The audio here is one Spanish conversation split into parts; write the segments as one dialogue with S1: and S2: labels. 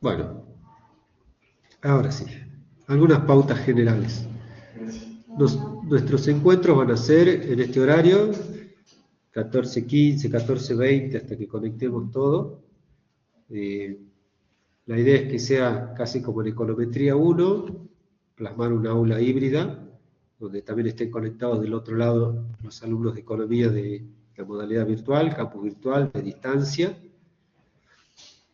S1: Bueno, ahora sí, algunas pautas generales. Nuestros encuentros van a ser en este horario, 14:15, 14:20, hasta que conectemos todo. La idea es que sea casi como en Econometría 1, plasmar una aula híbrida, donde también estén conectados del otro lado los alumnos de Economía de la modalidad virtual, campus virtual, de distancia.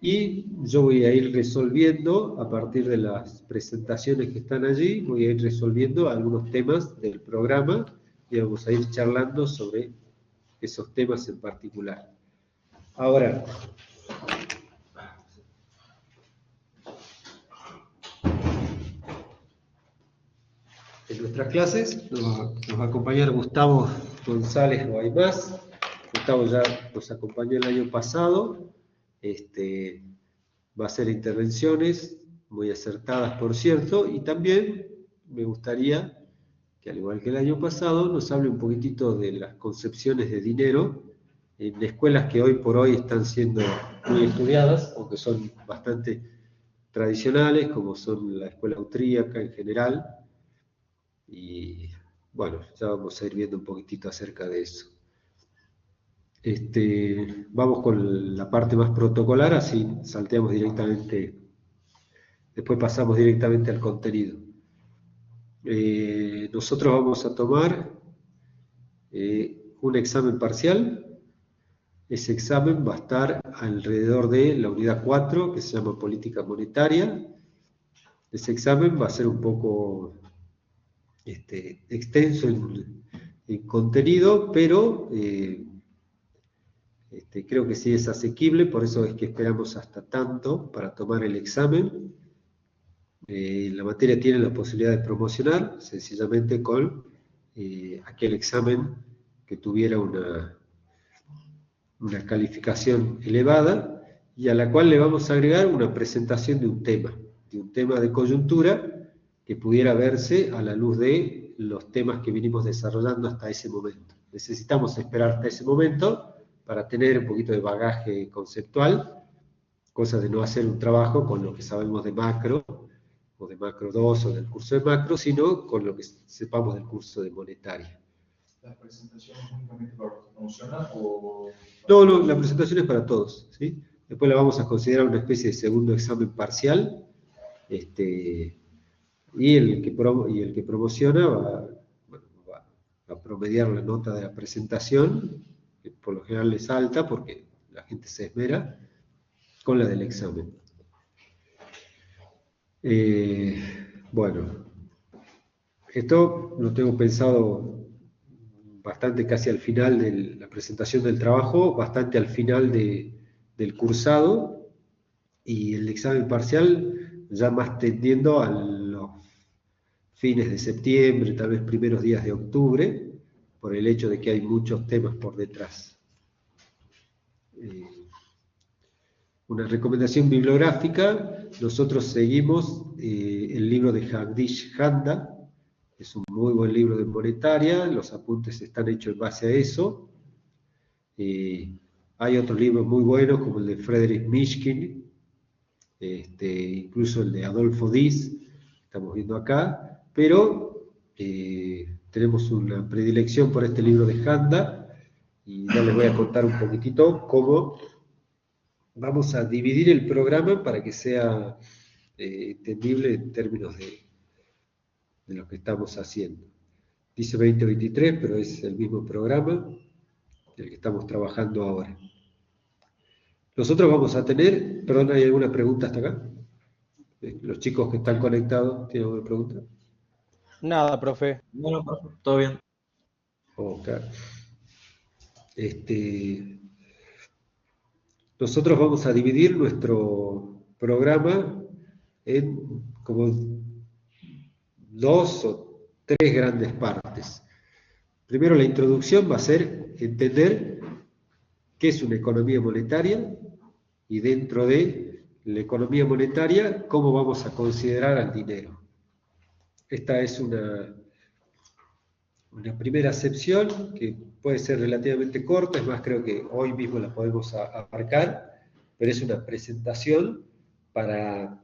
S1: Y yo voy a ir resolviendo, a partir de las presentaciones que están allí, voy a ir resolviendo algunos temas del programa y vamos a ir charlando sobre esos temas en particular. Ahora, en nuestras clases nos va a acompañar Gustavo González Guaymás. Gustavo ya nos acompañó el año pasado. Va a hacer intervenciones muy acertadas, por cierto, y también me gustaría que, al igual que el año pasado, nos hable un poquitito de las concepciones de dinero en escuelas que hoy por hoy están siendo muy estudiadas, aunque son bastante tradicionales, como son la escuela austríaca en general, y bueno, ya vamos a ir viendo un poquitito acerca de eso. Vamos con la parte más protocolar, así salteamos directamente, después pasamos directamente al contenido. Nosotros vamos a tomar un examen parcial. Ese examen va a estar alrededor de la unidad 4, que se llama Política Monetaria. Ese examen va a ser un poco extenso en contenido, pero creo que sí es asequible, por eso es que esperamos hasta tanto para tomar el examen. La materia tiene la posibilidad de promocionar, sencillamente con aquel examen que tuviera una calificación elevada, y a la cual le vamos a agregar una presentación de un tema de coyuntura que pudiera verse a la luz de los temas que vinimos desarrollando hasta ese momento. Necesitamos esperar hasta ese momento para tener un poquito de bagaje conceptual, cosa de no hacer un trabajo con lo que sabemos de macro, o de macro 2 o del curso de macro, sino con lo que sepamos del curso de monetaria.
S2: ¿La presentación es únicamente para los que promocionan o...?
S1: No, la presentación es para todos, ¿sí? Después la vamos a considerar una especie de segundo examen parcial, y el que promociona va a promediar la nota de la presentación, que por lo general es alta porque la gente se esmera, con la del examen. Bueno, esto lo tengo pensado bastante casi al final de la presentación del trabajo, bastante al final del cursado, y el examen parcial ya más tendiendo a los fines de septiembre, tal vez primeros días de octubre, por el hecho de que hay muchos temas por detrás. Una recomendación bibliográfica: nosotros seguimos el libro de Jagdish Handa. Es un muy buen libro de monetaria, los apuntes están hechos en base a eso. Hay otros libros muy buenos, como el de Friedrich Mishkin, incluso el de Adolfo Diss, estamos viendo acá, pero tenemos una predilección por este libro de Handa, y ya les voy a contar un poquitito cómo vamos a dividir el programa para que sea entendible en términos de lo que estamos haciendo. Dice 2023, pero es el mismo programa del que estamos trabajando ahora. Nosotros vamos a tener, perdón, ¿hay alguna pregunta hasta acá? Los chicos que están conectados, ¿tienen alguna pregunta?
S3: Nada, profe.
S4: No, profe, todo bien.
S1: Ok. Nosotros vamos a dividir nuestro programa en como 2 o 3 grandes partes. Primero, la introducción va a ser entender qué es una economía monetaria, y dentro de la economía monetaria, cómo vamos a considerar al dinero. Esta es una primera acepción que puede ser relativamente corta, es más, creo que hoy mismo la podemos abarcar, pero es una presentación para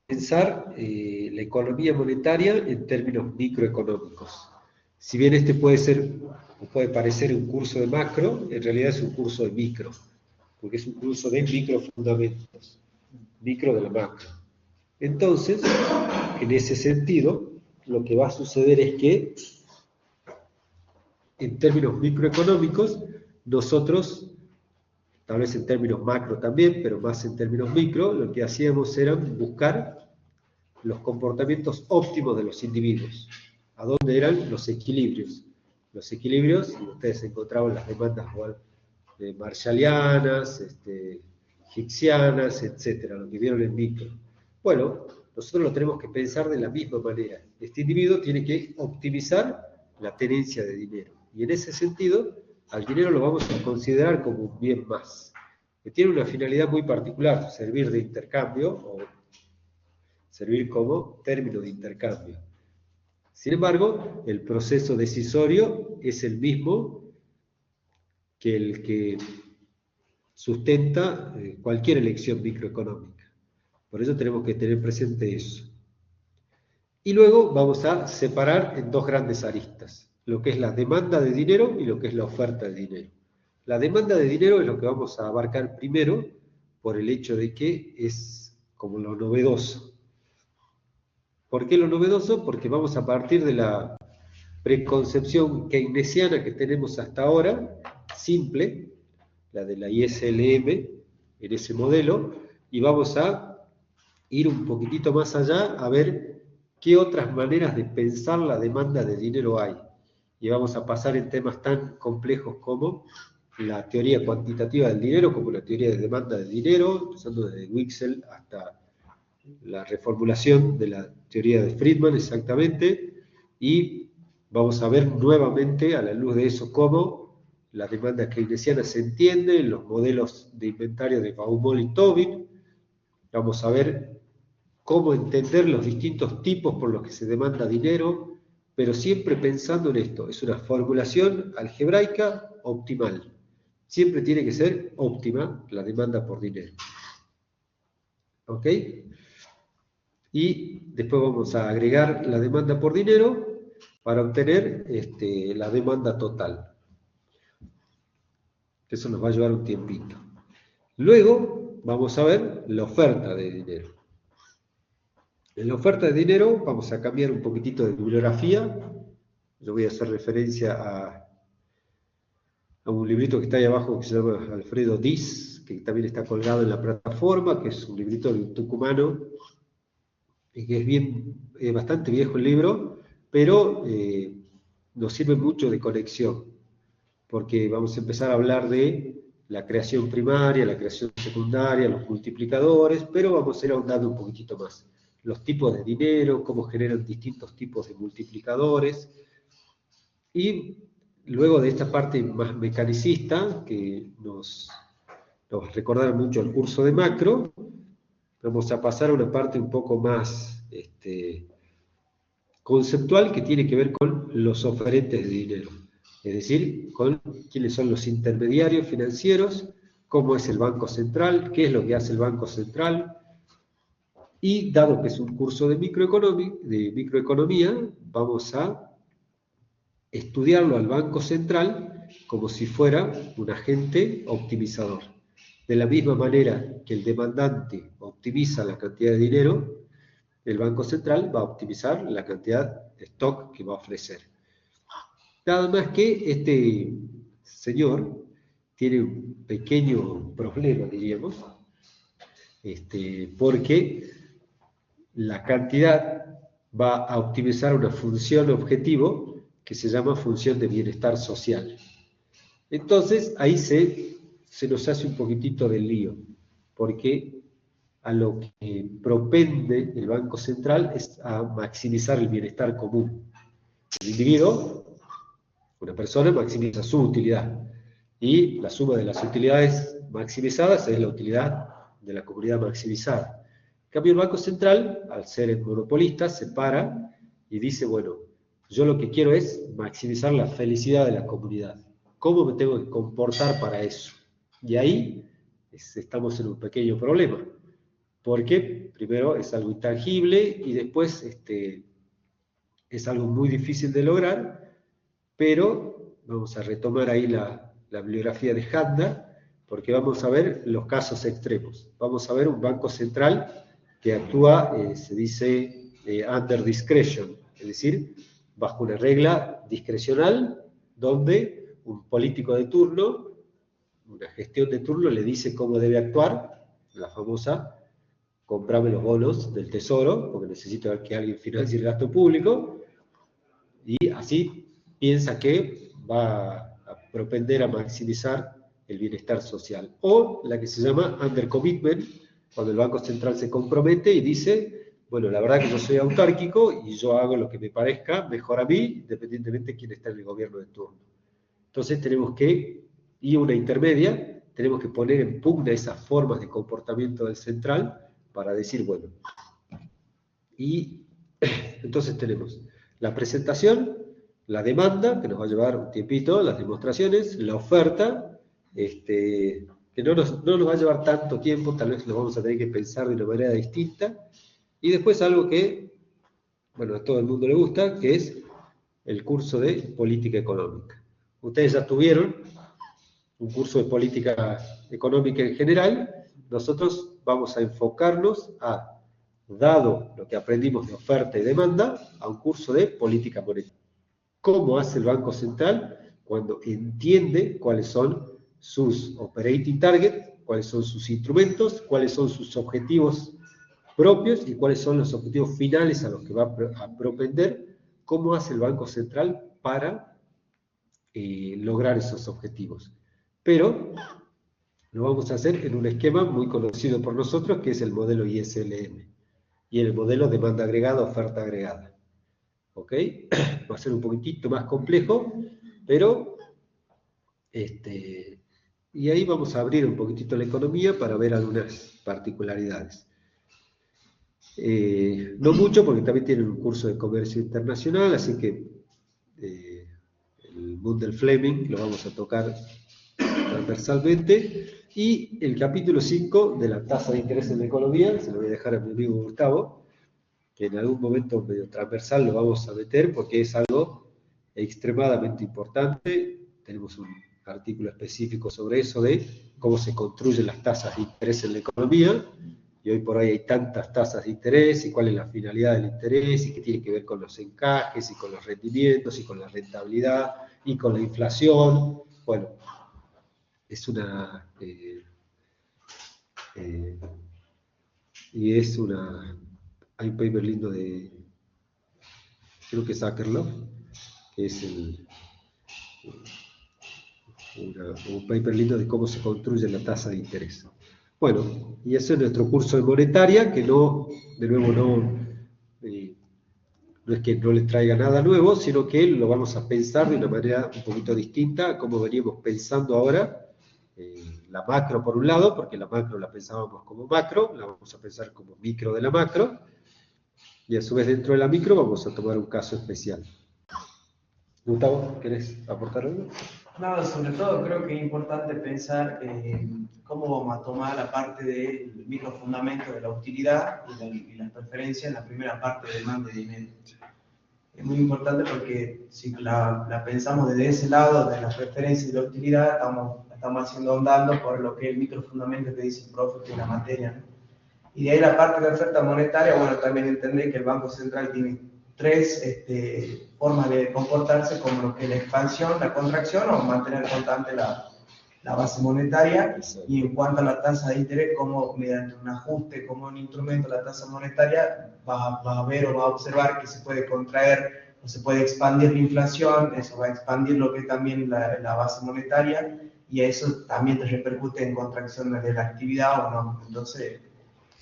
S1: pensar la economía monetaria en términos microeconómicos. Si bien este puede parecer un curso de macro, en realidad es un curso de micro, porque es un curso de microfundamentos, micro de la macro. Entonces, en ese sentido, lo que va a suceder es que, en términos microeconómicos, nosotros, tal vez en términos macro también, pero más en términos micro, lo que hacíamos era buscar los comportamientos óptimos de los individuos. ¿A dónde eran los equilibrios? Los equilibrios, y ustedes encontraban las demandas marshallianas, hicksianas, etcétera, lo que vieron en micro. Bueno, nosotros lo tenemos que pensar de la misma manera. Este individuo tiene que optimizar la tenencia de dinero. Y en ese sentido, al dinero lo vamos a considerar como un bien más, que tiene una finalidad muy particular, servir de intercambio o servir como término de intercambio. Sin embargo, el proceso decisorio es el mismo que el que sustenta cualquier elección microeconómica. Por eso tenemos que tener presente eso. Y luego vamos a separar en dos grandes aristas, lo que es la demanda de dinero y lo que es la oferta de dinero. La demanda de dinero es lo que vamos a abarcar primero por el hecho de que es como lo novedoso. ¿Por qué lo novedoso? Porque vamos a partir de la preconcepción keynesiana que tenemos hasta ahora, simple, la de la ISLM, en ese modelo, y vamos a ir un poquitito más allá a ver qué otras maneras de pensar la demanda de dinero hay. Y vamos a pasar en temas tan complejos como la teoría cuantitativa del dinero, como la teoría de demanda del dinero, empezando desde Wicksell hasta la reformulación de la teoría de Friedman exactamente, y vamos a ver nuevamente a la luz de eso cómo la demanda keynesiana se entiende en los modelos de inventario de Baumol y Tobin. Vamos a ver cómo entender los distintos tipos por los que se demanda dinero, pero siempre pensando en esto, es una formulación algebraica optimal. Siempre tiene que ser óptima la demanda por dinero. ¿Ok? Y después vamos a agregar la demanda por dinero para obtener la demanda total. Eso nos va a llevar un tiempito. Luego vamos a ver la oferta de dinero. En la oferta de dinero vamos a cambiar un poquitito de bibliografía. Yo voy a hacer referencia a un librito que está ahí abajo que se llama Alfredo Diz, que también está colgado en la plataforma, que es un librito de un tucumano, y que es bastante viejo el libro, pero nos sirve mucho de conexión, porque vamos a empezar a hablar de la creación primaria, la creación secundaria, los multiplicadores, pero vamos a ir ahondando un poquitito más. Los tipos de dinero, cómo generan distintos tipos de multiplicadores, y luego de esta parte más mecanicista, que nos recordará mucho el curso de macro, vamos a pasar a una parte un poco más conceptual que tiene que ver con los oferentes de dinero. Es decir, con quiénes son los intermediarios financieros, cómo es el Banco Central, qué es lo que hace el Banco Central. Y dado que es un curso de microeconomía, vamos a estudiarlo al Banco Central como si fuera un agente optimizador. De la misma manera que el demandante optimiza la cantidad de dinero, el Banco Central va a optimizar la cantidad de stock que va a ofrecer. Nada más que este señor tiene un pequeño problema, diríamos, porque la cantidad va a optimizar una función objetivo que se llama función de bienestar social. Entonces, ahí se nos hace un poquitito del lío, porque a lo que propende el Banco Central es a maximizar el bienestar común. El individuo, una persona, maximiza su utilidad, y la suma de las utilidades maximizadas es la utilidad de la comunidad maximizada. En cambio, el Banco Central, al ser el monopolista, se para y dice, bueno, yo lo que quiero es maximizar la felicidad de la comunidad. ¿Cómo me tengo que comportar para eso? Y ahí estamos en un pequeño problema, porque primero es algo intangible y después es algo muy difícil de lograr, pero vamos a retomar ahí la bibliografía de Handa, porque vamos a ver los casos extremos. Vamos a ver un banco central que actúa, se dice, under discretion, es decir, bajo una regla discrecional, donde un político de turno, una gestión de turno, le dice cómo debe actuar, la famosa comprame los bonos del tesoro, porque necesito que alguien financie el gasto público, y así piensa que va a propender a maximizar el bienestar social. O la que se llama undercommitment, cuando el Banco Central se compromete y dice, bueno, la verdad que yo soy autárquico y yo hago lo que me parezca mejor a mí, independientemente de quién está en el gobierno de turno. Entonces tenemos que, y una intermedia, tenemos que poner en pugna esas formas de comportamiento del central para decir, bueno, y entonces tenemos la presentación, la demanda, que nos va a llevar un tiempito, las demostraciones, la oferta, que no nos va a llevar tanto tiempo, tal vez lo vamos a tener que pensar de una manera distinta, y después algo que, bueno, a todo el mundo le gusta, que es el curso de política económica. Ustedes ya tuvieron un curso de política económica en general, nosotros vamos a enfocarnos a, dado lo que aprendimos de oferta y demanda, a un curso de política monetaria. ¿Cómo hace el Banco Central cuando entiende cuáles son sus operating targets, cuáles son sus instrumentos, cuáles son sus objetivos propios y cuáles son los objetivos finales a los que va a propender? ¿Cómo hace el Banco Central para lograr esos objetivos? Pero lo vamos a hacer en un esquema muy conocido por nosotros, que es el modelo ISLM, y el modelo demanda agregada, oferta agregada. ¿Ok? Va a ser un poquitito más complejo, pero y ahí vamos a abrir un poquitito la economía para ver algunas particularidades. No mucho, porque también tienen un curso de comercio internacional, así que el Mundell Fleming lo vamos a tocar transversalmente, y el capítulo 5 de la tasa de interés en la economía, se lo voy a dejar a mi amigo Gustavo, que en algún momento medio transversal lo vamos a meter, porque es algo extremadamente importante. Tenemos un artículo específico sobre eso, de cómo se construyen las tasas de interés en la economía, y hoy por hoy hay tantas tasas de interés, y cuál es la finalidad del interés, y qué tiene que ver con los encajes, y con los rendimientos, y con la rentabilidad, y con la inflación. Bueno, es una... y es una... Hay un paper lindo de... creo que es Akerlof, que es un paper lindo de cómo se construye la tasa de interés. Bueno, y ese es nuestro curso de monetaria, que no, de nuevo, no es que no les traiga nada nuevo, sino que lo vamos a pensar de una manera un poquito distinta a como veníamos pensando ahora. La macro por un lado, porque la macro la pensábamos como macro, la vamos a pensar como micro de la macro, y a su vez dentro de la micro vamos a tomar un caso especial. Gustavo, ¿querés aportar algo?
S4: No, sobre todo creo que es importante pensar cómo vamos a tomar la parte del microfundamento de la utilidad y las preferencias en la primera parte de demanda de dinero. Es muy importante porque si la pensamos desde ese lado, de las preferencias y la utilidad, estamos haciendo andando por lo que es el microfundamento que dice el profe, que es la materia, ¿no? Y de ahí la parte de oferta monetaria, bueno, también entender que el Banco Central tiene tres formas de comportarse, como lo que es la expansión, la contracción o mantener constante la base monetaria. Y en cuanto a la tasa de interés, como mediante un ajuste, como un instrumento la tasa monetaria, va a ver o va a observar que se puede contraer o se puede expandir la inflación, eso va a expandir lo que es también la base monetaria, y eso también te repercute en contracción de la actividad o no. Entonces,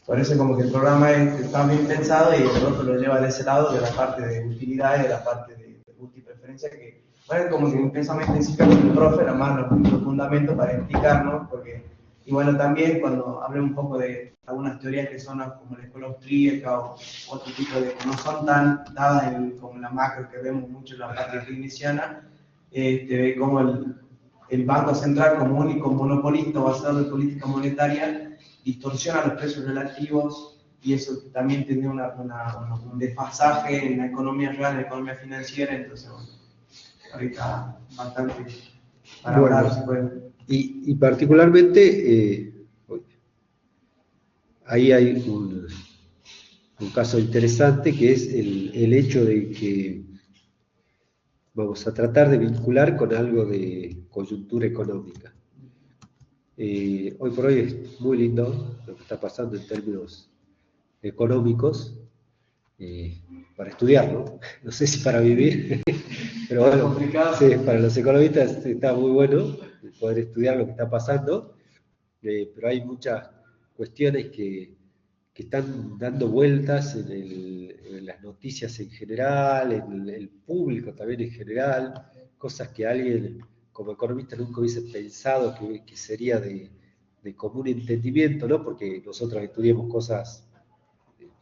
S4: por eso como que el programa está bien pensado y el otro lo lleva de ese lado, de la parte de utilidad y de la parte de multipreferencia, que bueno, como que un pensamiento principal del profe era más los fundamentos para explicarnos, porque, y bueno, también cuando hablé un poco de algunas teorías que son como la escuela austríaca o otro tipo de, que no son tan dadas como la macro que vemos mucho en la parte keynesiana, ve como el Banco Central como único monopolista basado en política monetaria distorsiona los precios relativos y eso también tiene un desfasaje en la economía real, en la economía financiera, entonces bueno, ahorita bastante para
S1: Bueno,
S4: hablar se puede.
S1: y particularmente, ahí hay un caso interesante que es el hecho de que vamos a tratar de vincular con algo de coyuntura económica. Hoy por hoy es muy lindo lo que está pasando en términos económicos, para estudiarlo, no sé si para vivir, pero bueno, sí, para los economistas está muy bueno poder estudiar lo que está pasando, pero hay muchas cuestiones que están dando vueltas en las noticias en general, en el público también en general, cosas que alguien como economista nunca hubiese pensado que sería de común entendimiento, ¿no? Porque nosotros estudiamos cosas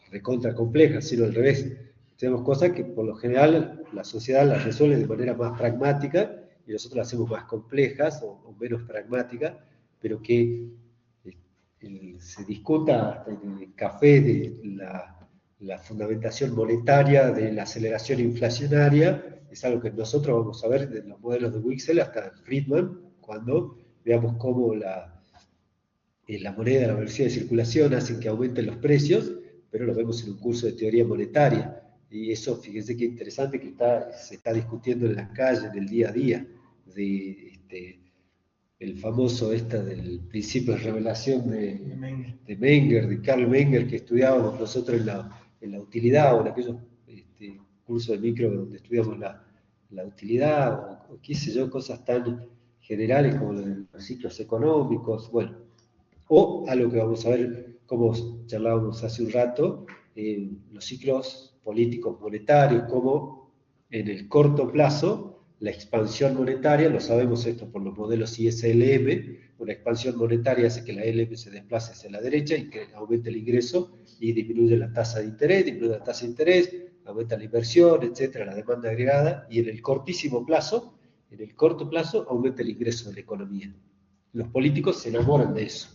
S1: recontra complejas, sino al revés. Tenemos cosas que por lo general la sociedad las resuelve de manera más pragmática y nosotros las hacemos más complejas o menos pragmáticas, pero que se discuta hasta en el café de la fundamentación monetaria, de la aceleración inflacionaria, es algo que nosotros vamos a ver desde los modelos de Wixel hasta Friedman, cuando veamos cómo la moneda, la velocidad de circulación hacen que aumenten los precios, pero lo vemos en un curso de teoría monetaria. Y eso, fíjense qué interesante que se está discutiendo en las calles, en el día a día, el famoso del principio de revelación de Menger, de Karl Menger, que estudiábamos nosotros en la utilidad, o en aquellos cursos de micro donde estudiamos la utilidad, o qué sé yo, cosas tan generales como los ciclos económicos, bueno, o a lo que vamos a ver, como charlábamos hace un rato, los ciclos políticos monetarios, como en el corto plazo la expansión monetaria, lo sabemos esto por los modelos ISLM, una expansión monetaria hace que la LM se desplace hacia la derecha y que aumente el ingreso y disminuye la tasa de interés, disminuye la tasa de interés, aumenta la inversión, etcétera, la demanda agregada, y en el cortísimo plazo, en el corto plazo, aumenta el ingreso de la economía. Los políticos se enamoran de eso,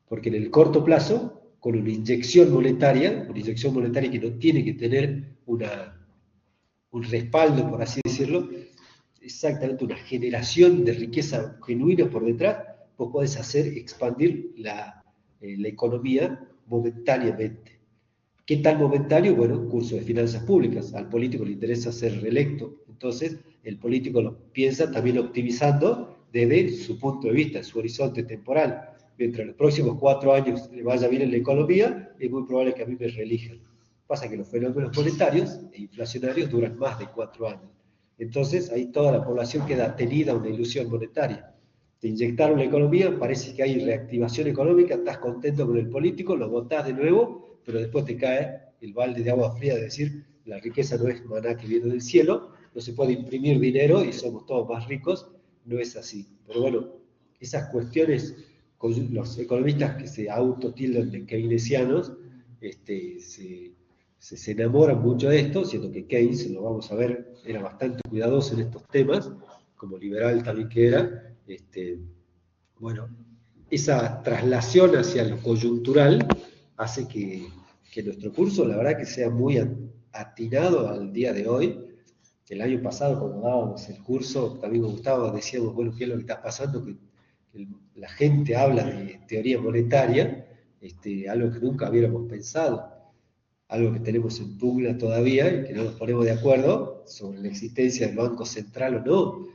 S1: porque en el corto plazo, con una inyección monetaria que no tiene que tener un respaldo, por así decirlo, exactamente una generación de riqueza genuina por detrás, vos podés hacer expandir la economía momentáneamente. ¿Qué tal momentáneo? Bueno, curso de finanzas públicas. Al político le interesa ser reelecto. Entonces, el político lo piensa también optimizando desde su punto de vista, su horizonte temporal. Mientras los próximos 4 años le vaya bien en la economía, es muy probable que a mí me reelijan. Pasa que los fenómenos monetarios e inflacionarios duran más de 4 años. Entonces, ahí toda la población queda tenida a una ilusión monetaria. Te inyectaron la economía, parece que hay reactivación económica, estás contento con el político, lo votás de nuevo, pero después te cae el balde de agua fría de decir, la riqueza no es maná que viene del cielo, no se puede imprimir dinero y somos todos más ricos, no es así. Pero bueno, esas cuestiones, con los economistas que se autotildan de keynesianos, se enamoran mucho de esto, siendo que Keynes, lo vamos a ver, era bastante cuidadoso en estos temas, como liberal también que era. Bueno, esa traslación hacia lo coyuntural hace que nuestro curso, la verdad, que sea muy atinado al día de hoy. El año pasado, cuando dábamos el curso, también me gustaba, decíamos, bueno, ¿qué es lo que está pasando? Que la gente habla de teoría monetaria, algo que nunca hubiéramos pensado, algo que tenemos en pugna todavía y que no nos ponemos de acuerdo sobre la existencia del Banco Central o no.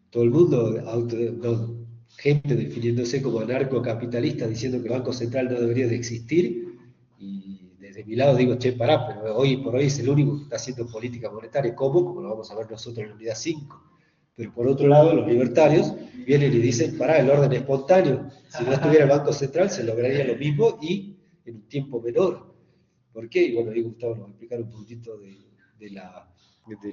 S1: Todo el mundo, gente definiéndose como anarcocapitalista, diciendo que el Banco Central no debería de existir, y desde mi lado digo, che, pará, pero hoy por hoy es el único que está haciendo política monetaria. ¿Cómo? Como lo vamos a ver nosotros en la unidad 5. Pero por otro lado, los libertarios vienen y dicen, pará, el orden espontáneo, si no estuviera el Banco Central se lograría lo mismo y en un tiempo menor. ¿Por qué? Y bueno, ahí Gustavo nos va a explicar un poquito de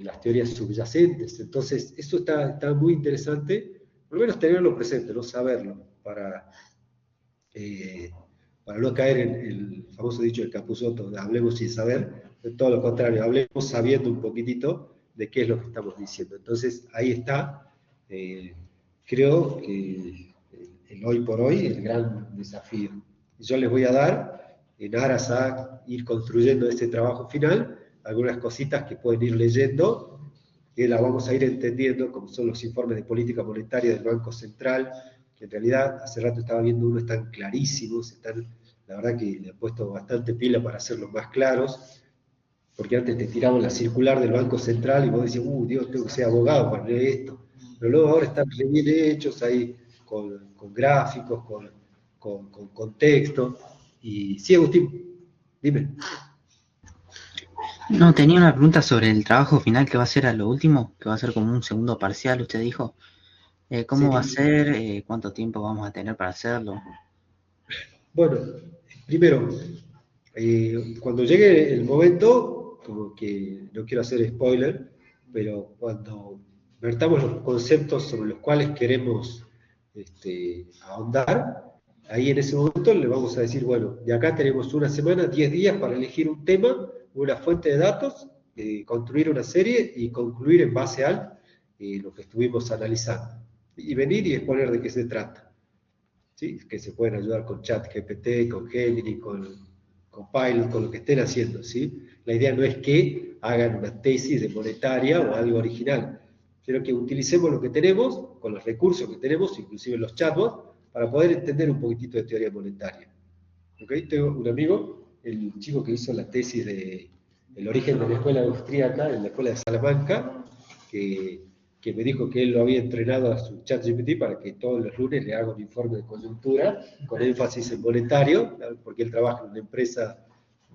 S1: las teorías subyacentes. Entonces, eso está muy interesante, por lo menos tenerlo presente, no saberlo, para no caer en el famoso dicho del Capusotto, de hablemos sin saber, de todo lo contrario, hablemos sabiendo un poquitito de qué es lo que estamos diciendo. Entonces, ahí está, creo que el hoy por hoy, el gran desafío. Y yo les voy a dar, en aras a ir construyendo este trabajo final, algunas cositas que pueden ir leyendo, que las vamos a ir entendiendo, como son los informes de política monetaria del Banco Central, que en realidad hace rato estaba viendo uno, están clarísimos, la verdad que le he puesto bastante pila para hacerlos más claros, porque antes te tiraban la circular del Banco Central y vos decías, Dios, tengo que ser abogado para leer esto. Pero luego ahora están re bien hechos ahí, con gráficos, con contexto. Y sí, Agustín, dime.
S5: No, tenía una pregunta sobre el trabajo final que va a ser a lo último, que va a ser como un segundo parcial, usted dijo. ¿Cómo va a ser? ¿Cuánto tiempo vamos a tener para hacerlo?
S1: Bueno, primero, cuando llegue el momento, como que no quiero hacer spoiler, pero cuando vertamos los conceptos sobre los cuales queremos ahondar, ahí en ese momento le vamos a decir, bueno, de acá tenemos una semana, 10 días para elegir un tema, una fuente de datos, construir una serie y concluir en base a lo que estuvimos analizando. Y venir y exponer de qué se trata. ¿Sí? Que se pueden ayudar con ChatGPT, con Gemini, con Pilot, con lo que estén haciendo. ¿Sí? La idea no es que hagan una tesis de monetaria o algo original, sino que utilicemos lo que tenemos, con los recursos que tenemos, inclusive los chatbots, para poder entender un poquitito de teoría monetaria. ¿Okay? Tengo un amigo, el chico que hizo la tesis de el origen de la escuela austríaca, en la escuela de Salamanca, que me dijo que él lo había entrenado a su ChatGPT para que todos los lunes le haga un informe de coyuntura con énfasis en monetario, porque él trabaja en una empresa,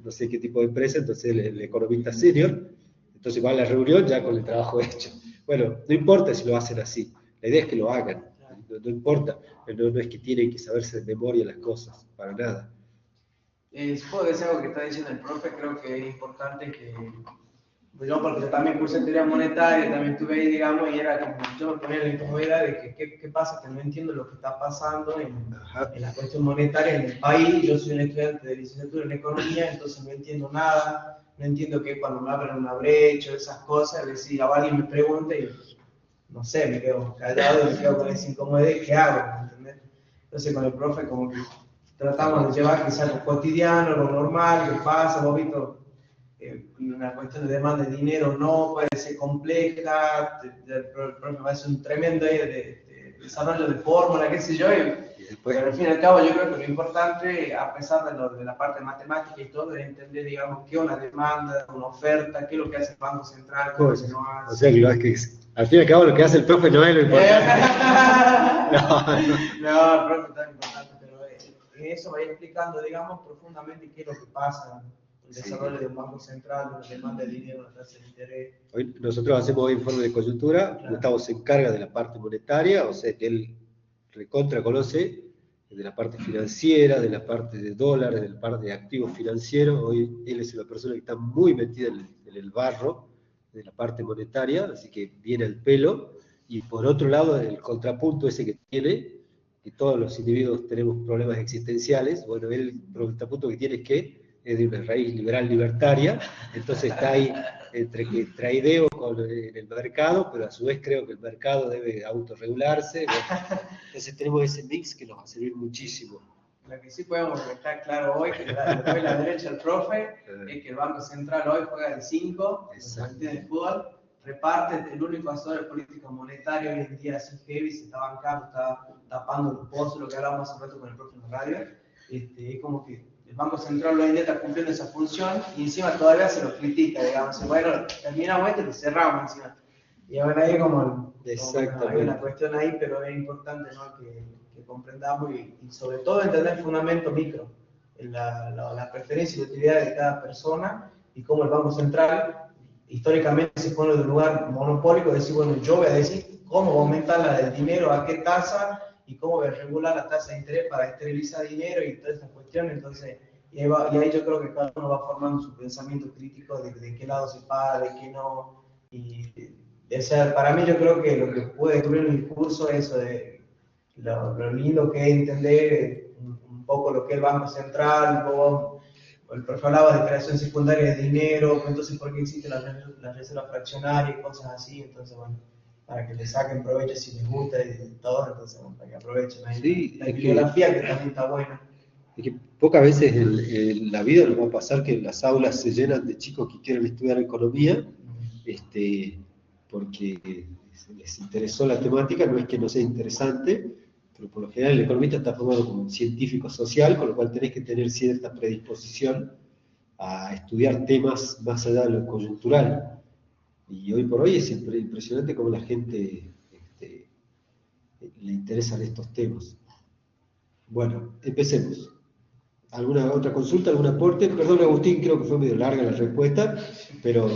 S1: no sé qué tipo de empresa, entonces él es el economista senior, entonces va a la reunión ya con el trabajo hecho. Bueno, no importa si lo hacen así, la idea es que lo hagan, no importa, no es que tienen que saberse de memoria las cosas, para nada.
S4: Supongo que es algo que está diciendo el profe, creo que es importante que yo, porque yo también cursé teoría monetaria, también estuve ahí, digamos, y era como, yo me ponía en la incomodidad de que qué pasa, que no entiendo lo que está pasando en la cuestión monetaria en el país. Yo soy un estudiante de licenciatura en economía, entonces no entiendo nada, no entiendo que cuando me abren una brecha, esas cosas, decir, alguien me pregunta y no sé, me quedo callado y me quedo con esa incomodidad, ¿qué hago? ¿Entendés? Entonces con el profe como que tratamos de llevar quizás lo cotidiano, lo normal, que pasa, vos visto. Una cuestión de demanda de dinero no puede ser compleja, el profe va a hacer un tremendo desarrollo de fórmula, qué sé yo, pero al fin y al cabo yo creo que lo importante, a pesar de la parte matemática y todo, es entender, digamos, qué es una demanda, una oferta, qué es lo que hace el Banco Central, qué es lo que no hace.
S1: O sea, que al fin y al cabo lo que hace el profe no es lo importante.
S4: No, el profe está importante, pero eso va explicando, digamos, profundamente qué es lo que pasa. El desarrollo de un banco central, una demanda de dinero, una tasa de interés.
S1: Hoy nosotros hacemos informe de coyuntura, claro. Gustavo se encarga de la parte monetaria, o sea que él recontra conoce de la parte financiera, de la parte de dólares, de la parte de activos financieros. Hoy él es una persona que está muy metida en el barro de la parte monetaria, así que viene al pelo. Y por otro lado, el contrapunto ese que tiene, que todos los individuos tenemos problemas existenciales, bueno, él el contrapunto que tiene es de una raíz liberal libertaria, entonces está ahí entre que traideo en el mercado, pero a su vez creo que el mercado debe autorregularse. Bueno, entonces tenemos ese mix que nos va a servir muchísimo.
S4: Lo que sí podemos estar claro hoy, que después la derecha del profe, es que el Banco Central hoy juega de 5, en el fútbol, reparte, el único asesor de política monetaria hoy en día es heavy, se está bancando, está tapando los pozos, lo que hablábamos hace rato con el profe en la radio, es como que el Banco Central hoy en día está cumpliendo esa función y encima todavía se lo critica, digamos, bueno, terminamos esto y lo cerramos encima. Y ahora hay como hay una cuestión ahí, pero es importante, ¿no? que comprendamos y sobre todo entender el fundamento micro, la preferencia y utilidad de cada persona y cómo el Banco Central históricamente se pone de un lugar monopólico, decir, bueno, yo voy a decir cómo va a aumentar el dinero, a qué tasa, y cómo voy a regular la tasa de interés para esterilizar dinero y todas esas cuestiones. Entonces, y ahí yo creo que cada uno va formando su pensamiento crítico de qué lado se para, de qué no. Y, o sea, para mí yo creo que lo que puede descubrir el discurso es eso de lo lindo que es entender un poco lo que es el Banco Central, un poco, el profe hablaba de creación secundaria de dinero, entonces por qué existe la reserva fraccionaria y cosas así. Entonces, bueno, para que le saquen provecho si les gusta y todo, entonces bueno, para que aprovechen ahí
S1: Sí,
S4: la
S1: es que-
S4: bibliografía que también está buena.
S1: Es que pocas veces en la vida nos va a pasar que las aulas se llenan de chicos que quieren estudiar economía, porque les interesó la temática, no es que no sea interesante, pero por lo general el economista está formado como un científico social, con lo cual tenés que tener cierta predisposición a estudiar temas más allá de lo coyuntural. Y hoy por hoy es impresionante cómo la gente le interesan estos temas. Bueno, empecemos. ¿Alguna otra consulta, algún aporte? Perdón, Agustín, creo que fue medio larga la respuesta, pero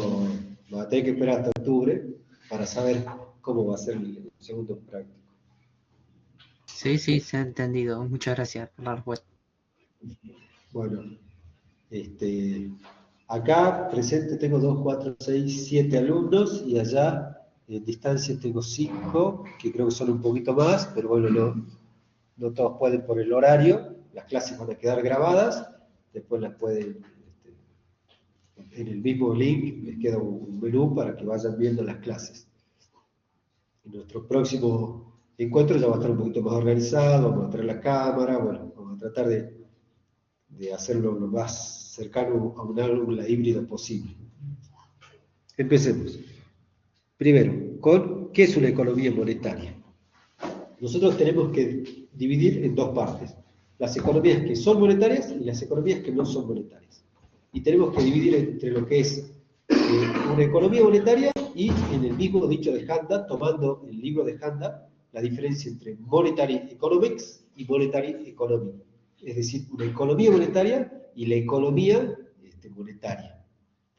S1: va a tener que esperar hasta octubre para saber cómo va a ser el segundo práctico.
S5: Sí, sí, se ha entendido. Muchas gracias por la respuesta.
S1: Bueno, acá presente tengo 2, 4, 6, 7 alumnos y allá en distancia tengo 5, que creo que son un poquito más, pero bueno, no todos pueden por el horario. Las clases van a quedar grabadas, después las pueden, en el mismo link les queda un menú para que vayan viendo las clases. En nuestro próximo encuentro ya va a estar un poquito más organizado, vamos a traer la cámara, bueno, vamos a tratar de hacerlo lo más cercano a un aula híbrido posible. Empecemos. Primero, ¿qué es una economía monetaria? Nosotros tenemos que dividir en dos partes: las economías que son monetarias y las economías que no son monetarias. Y tenemos que dividir entre lo que es una economía monetaria y, en el mismo dicho de Handa, tomando el libro de Handa, la diferencia entre monetary economics y monetary economy. Es decir, una economía monetaria y la economía monetaria.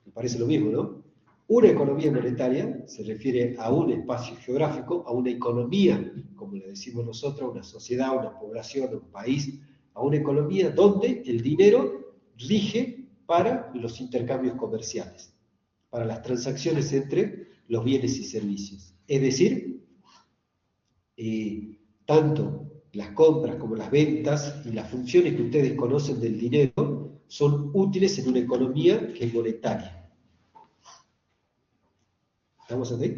S1: Me parece lo mismo, ¿no? Una economía monetaria se refiere a un espacio geográfico, a una economía, como le decimos nosotros, una sociedad, una población, un país, a una economía donde el dinero rige para los intercambios comerciales, para las transacciones entre los bienes y servicios. Es decir, tanto las compras como las ventas y las funciones que ustedes conocen del dinero son útiles en una economía que es monetaria. ¿Estamos aquí?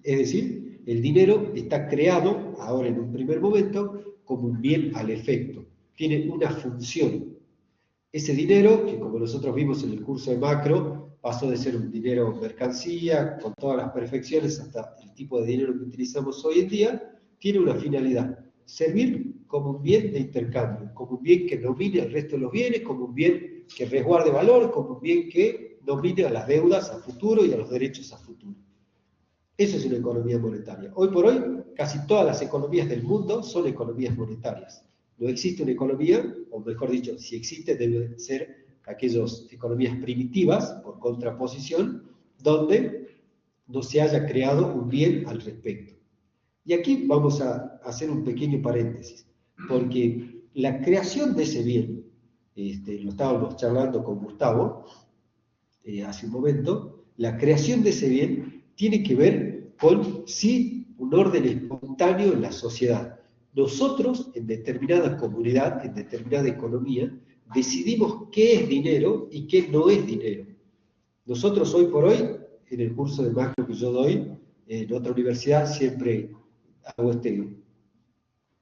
S1: Es decir, el dinero está creado, ahora en un primer momento, como un bien al efecto. Tiene una función. Ese dinero, que como nosotros vimos en el curso de macro, pasó de ser un dinero mercancía, con todas las perfecciones, hasta el tipo de dinero que utilizamos hoy en día, tiene una finalidad: servir como un bien de intercambio, como un bien que domine al resto de los bienes, como un bien que resguarde valor, como un bien que domine a las deudas a futuro y a los derechos a futuro. Eso es una economía monetaria. Hoy por hoy, casi todas las economías del mundo son economías monetarias. No existe una economía, o mejor dicho, si existe, deben ser aquellas economías primitivas, por contraposición, donde no se haya creado un bien al respecto. Y aquí vamos a hacer un pequeño paréntesis, porque la creación de ese bien, lo estábamos charlando con Gustavo hace un momento, la creación de ese bien tiene que ver con, sí, un orden espontáneo en la sociedad. Nosotros, en determinada comunidad, en determinada economía, decidimos qué es dinero y qué no es dinero. Nosotros hoy por hoy, en el curso de macro que yo doy, en otra universidad, siempre hago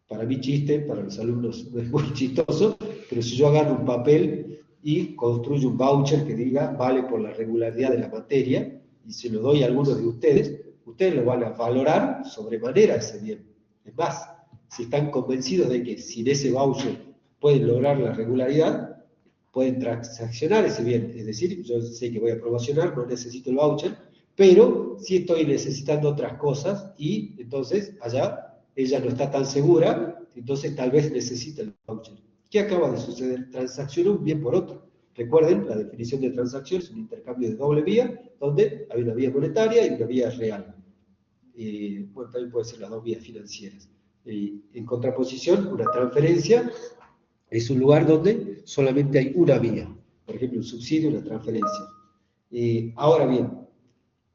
S1: para mí chiste, para los alumnos no es muy chistoso, pero si yo agarro un papel y construyo un voucher que diga vale por la regularidad de la materia, y se lo doy a algunos de ustedes, ustedes lo van a valorar sobremanera ese bien. Es más, si están convencidos de que sin ese voucher pueden lograr la regularidad, pueden transaccionar ese bien. Es decir, yo sé que voy a promocionar, no necesito el voucher, pero sí estoy necesitando otras cosas y entonces allá ella no está tan segura, entonces tal vez necesita el voucher. ¿Qué acaba de suceder? Transaccionó un bien por otro. Recuerden, la definición de transacción es un intercambio de doble vía, donde hay una vía monetaria y una vía real. Bueno, también puede ser las dos vías financieras. En contraposición, una transferencia es un lugar donde solamente hay una vía. Por ejemplo, un subsidio, una transferencia. Ahora bien,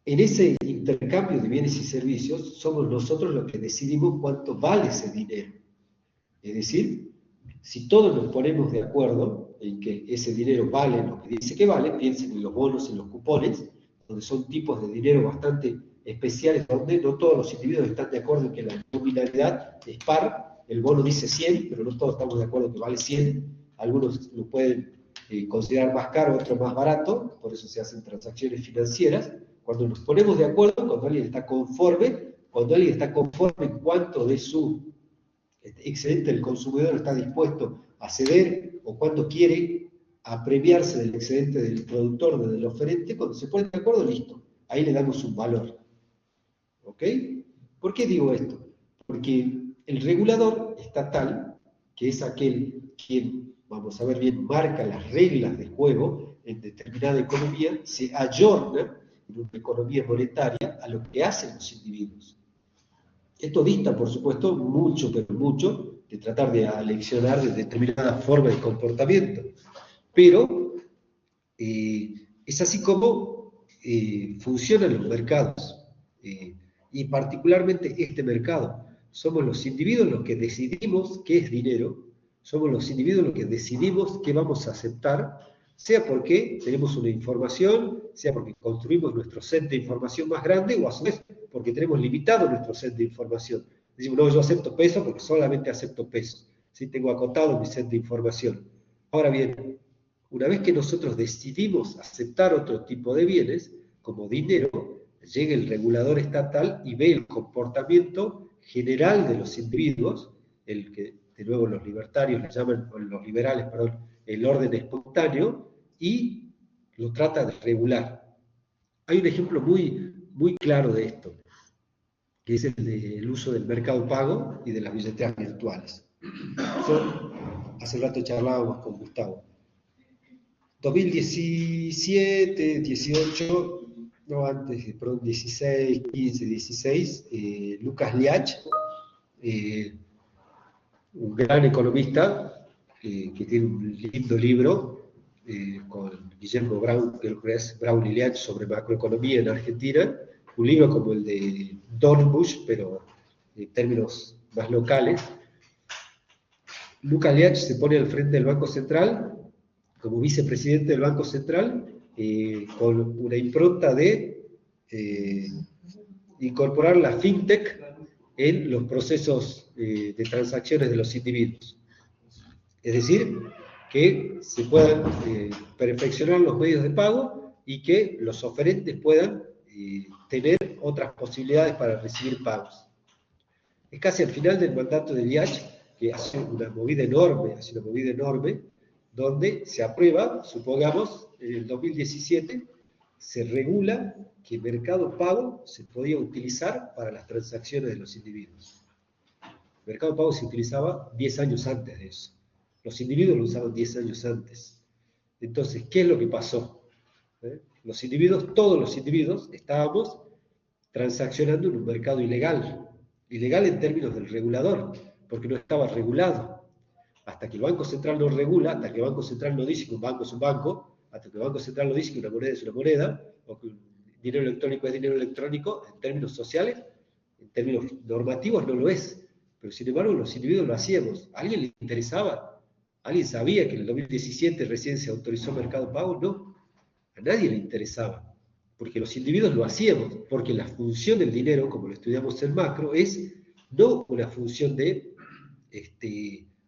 S1: en ese intercambio de bienes y servicios, somos nosotros los que decidimos cuánto vale ese dinero. Es decir, si todos nos ponemos de acuerdo en que ese dinero vale lo que dice que vale, piensen en los bonos, en los cupones, donde son tipos de dinero bastante especiales donde no todos los individuos están de acuerdo en que la nominalidad es par. El bono dice 100, pero no todos estamos de acuerdo en que vale 100. Algunos lo pueden considerar más caro, otros más barato, por eso se hacen transacciones financieras. Cuando nos ponemos de acuerdo, cuando alguien está conforme en cuanto de su excedente del consumidor está dispuesto a ceder o cuando quiere apremiarse del excedente del productor, del oferente, cuando se ponen de acuerdo, listo, ahí le damos un valor. ¿Ok? ¿Por qué digo esto? Porque el regulador estatal, que es aquel quien, vamos a ver bien, marca las reglas de juego en determinada economía, se ayorna en una economía monetaria a lo que hacen los individuos. Esto dista, por supuesto, mucho, pero mucho, de tratar de aleccionar de determinada forma de comportamiento. Pero es así como funcionan los mercados, y particularmente este mercado. Somos los individuos los que decidimos qué es dinero, somos los individuos los que decidimos qué vamos a aceptar, sea porque tenemos una información, sea porque construimos nuestro set de información más grande, o a su vez porque tenemos limitado nuestro set de información. Decimos, no, yo acepto pesos porque solamente acepto pesos. ¿Sí? Tengo acotado mi set de información. Ahora bien, una vez que nosotros decidimos aceptar otro tipo de bienes, como dinero, llega el regulador estatal y ve el comportamiento general de los individuos, el que de nuevo los libertarios le llaman, o los liberales, perdón, el orden espontáneo, y lo trata de regular. Hay un ejemplo muy, muy claro de esto, que es el del uso del mercado pago y de las billeteras virtuales. Hace rato charlábamos con Gustavo. 2017, 18, no antes, perdón, 16, 15, 16, Lucas Liach, un gran economista, que tiene un lindo libro con Guillermo Brown y Liach sobre macroeconomía en Argentina, un libro como el de Dornbusch, pero en términos más locales. Lucas Liach se pone al frente del Banco Central como vicepresidente del Banco Central, con una impronta de incorporar la fintech en los procesos de transacciones de los individuos. Es decir, que se puedan perfeccionar los medios de pago y que los oferentes puedan tener otras posibilidades para recibir pagos. Es casi al final del mandato de Liach, que hace una movida enorme, donde se aprueba, supongamos, en el 2017, se regula que Mercado Pago se podía utilizar para las transacciones de los individuos. Mercado Pago se utilizaba 10 años antes de eso. Los individuos lo usaban 10 años antes. Entonces, ¿qué es lo que pasó? Los individuos, todos los individuos, estábamos transaccionando en un mercado ilegal. Ilegal en términos del regulador, porque no estaba regulado. Hasta que el Banco Central no regula, hasta que el Banco Central no dice que un banco es un banco, hasta que el Banco Central no dice que una moneda es una moneda, o que un dinero electrónico es dinero electrónico, en términos sociales, en términos normativos no lo es. Pero sin embargo los individuos lo hacíamos. ¿A alguien le interesaba? ¿Alguien sabía que en el 2017 recién se autorizó Mercado Pago? No. A nadie le interesaba. Porque los individuos lo hacíamos. Porque la función del dinero, como lo estudiamos en macro, es no una función de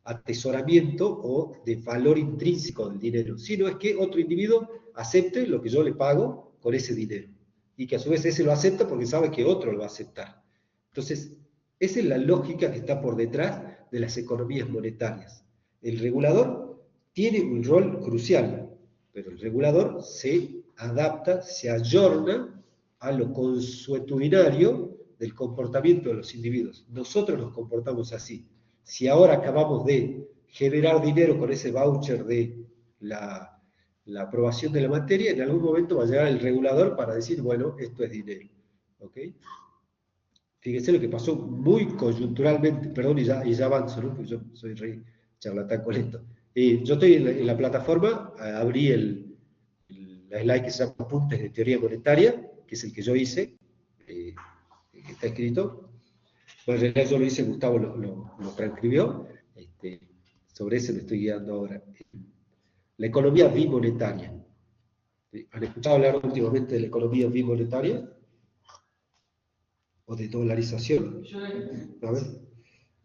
S1: atesoramiento o de valor intrínseco del dinero, sino es que otro individuo acepte lo que yo le pago con ese dinero, y que a su vez ese lo acepta porque sabe que otro lo va a aceptar. Entonces, esa es la lógica que está por detrás de las economías monetarias. El regulador tiene un rol crucial, pero el regulador se adapta, se ayorna a lo consuetudinario del comportamiento de los individuos. Nosotros nos comportamos así. Si ahora acabamos de generar dinero con ese voucher de la aprobación de la materia, en algún momento va a llegar el regulador para decir, bueno, esto es dinero. ¿Ok? Fíjense lo que pasó muy coyunturalmente, perdón, y ya avanzo, ¿no? Porque yo soy re charlatán con esto. Yo estoy en la plataforma, abrí la slide que se llama Apuntes de Teoría Monetaria, que es el que yo hice, que está escrito. Bueno, en realidad yo lo hice, Gustavo lo transcribió, sobre eso me estoy guiando ahora. La economía bimonetaria. ¿Han escuchado hablar últimamente de la economía bimonetaria? o de dolarización. A ver,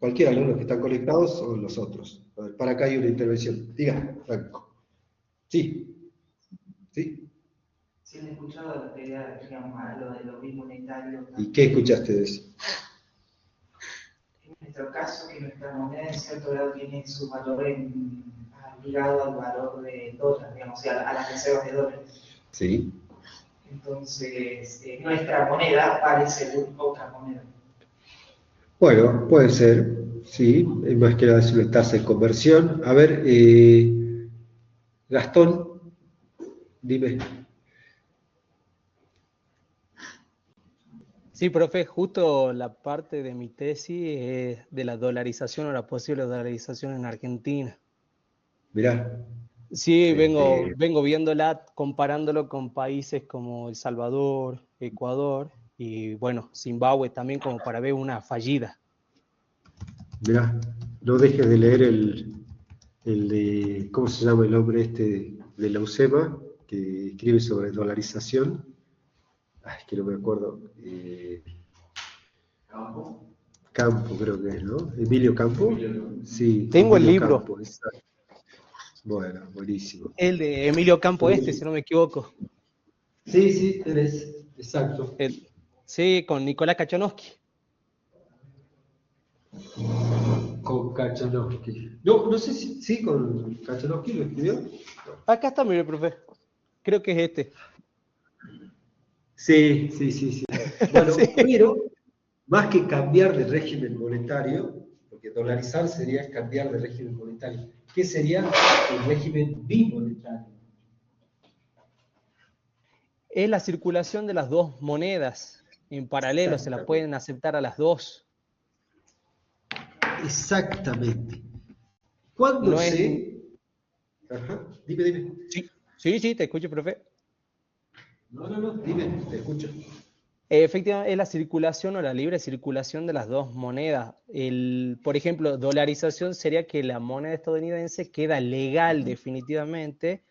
S1: cualquiera, ¿no? Los que están conectados o los otros. A ver, para acá hay una intervención. Diga, Franco. Sí, sí.
S6: Sí, he escuchado lo que era, digamos, a lo de lo bimonetario.
S1: ¿Y qué escuchaste de eso?
S6: En nuestro caso, que nuestra moneda en cierto grado tiene su valor ligado al valor de dólar, digamos, o sea, a las reservas de dólares.
S1: Sí.
S6: Entonces, nuestra moneda vale según otra moneda.
S1: Bueno, puede ser, sí, más que nada es una tasa de conversión. A ver, Gastón, dime.
S3: Sí, profe, justo la parte de mi tesis es de la dolarización o la posible dolarización en Argentina.
S1: Mirá,
S3: Sí, vengo,
S1: este,
S3: vengo viéndola, comparándolo con países como El Salvador, Ecuador y bueno, Zimbabue también como para ver una fallida.
S1: mirá, no dejes de leer el de, ¿cómo se llama el hombre este de la UCEMA, que escribe sobre dolarización? Ay, que no me acuerdo. Campo creo que es, ¿no? ¿Emilio Campo? Sí,
S3: Tengo el
S1: Emilio
S3: libro,
S1: Campo, exacto. Bueno, buenísimo.
S3: el de Emilio Campo si no me equivoco.
S1: Sí, sí, tenés, exacto.
S3: Sí, con Nicolás Kachanowski.
S1: Con Kachanowski. No, no sé si sí, con Kachanowski lo escribió.
S3: Acá está, mire, profe. Creo que es este.
S1: Sí, sí, sí, sí. Bueno,
S3: Sí.
S1: pero más que cambiar de régimen monetario, porque dolarizar sería cambiar de régimen monetario, ¿qué sería el régimen bimonetario?
S3: Es la circulación de las dos monedas en paralelo, se la
S1: Exactamente.
S3: pueden aceptar a las dos.
S1: Exactamente. ¿Cuándo
S3: No es.
S1: se... Ajá, dime, dime.
S3: Sí, sí, sí, te escucho, profe.
S1: No, no, no, dime, te escucho.
S3: Efectivamente, es la circulación o la libre circulación de las dos monedas. Por ejemplo, dolarización sería que la moneda estadounidense queda legal definitivamente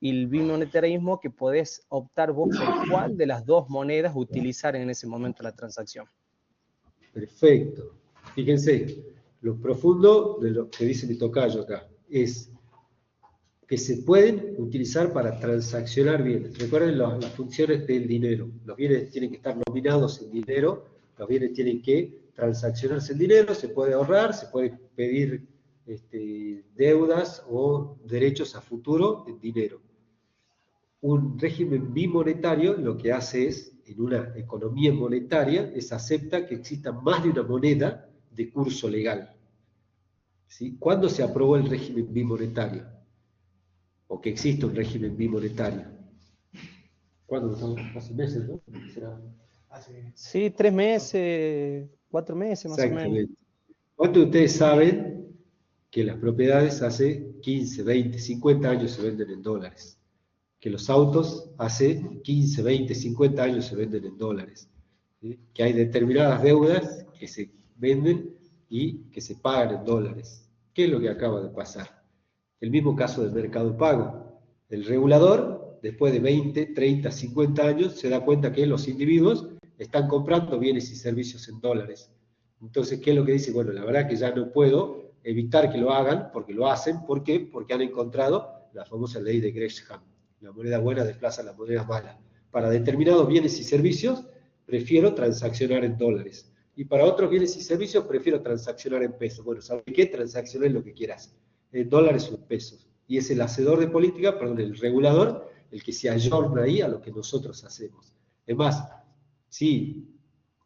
S3: y el bimonetarismo que podés optar vos por cuál de las dos monedas utilizar en ese momento la transacción.
S1: Perfecto. Fíjense, lo profundo de lo que dice mi tocayo acá es que se pueden utilizar para transaccionar bienes. Recuerden las funciones del dinero. Los bienes tienen que estar nominados en dinero, los bienes tienen que transaccionarse en dinero, se puede ahorrar, se puede pedir deudas o derechos a futuro en dinero. Un régimen bimonetario lo que hace es, en una economía monetaria, es acepta que exista más de una moneda de curso legal. ¿Sí? ¿Cuándo se aprobó el régimen bimonetario? O que existe un régimen bimonetario. ¿Cuándo? Hace meses, ¿no? ¿Será?
S3: Sí, 3 meses, 4 meses más o menos.
S1: Exactamente. ¿Cuántos de ustedes saben que las propiedades hace 15, 20, 50 años se venden en dólares? Que los autos hace 15, 20, 50 años se venden en dólares. ¿Sí? Que hay determinadas deudas que se venden y que se pagan en dólares. ¿Qué es lo que acaba de pasar? El mismo caso del mercado pago. El regulador, después de 20, 30, 50 años, se da cuenta que los individuos están comprando bienes y servicios en dólares. Entonces, ¿qué es lo que dice? Bueno, la verdad que ya no puedo evitar que lo hagan, porque lo hacen. ¿Por qué? Porque han encontrado la famosa ley de Gresham. La moneda buena desplaza la moneda mala. Para determinados bienes y servicios, prefiero transaccionar en dólares. Y para otros bienes y servicios, prefiero transaccionar en pesos. Bueno, ¿sabes qué? Transaccionar lo que quieras, en dólares o en pesos. Y es el hacedor de política, perdón, el regulador, el que se ayorna ahí a lo que nosotros hacemos. Es más, si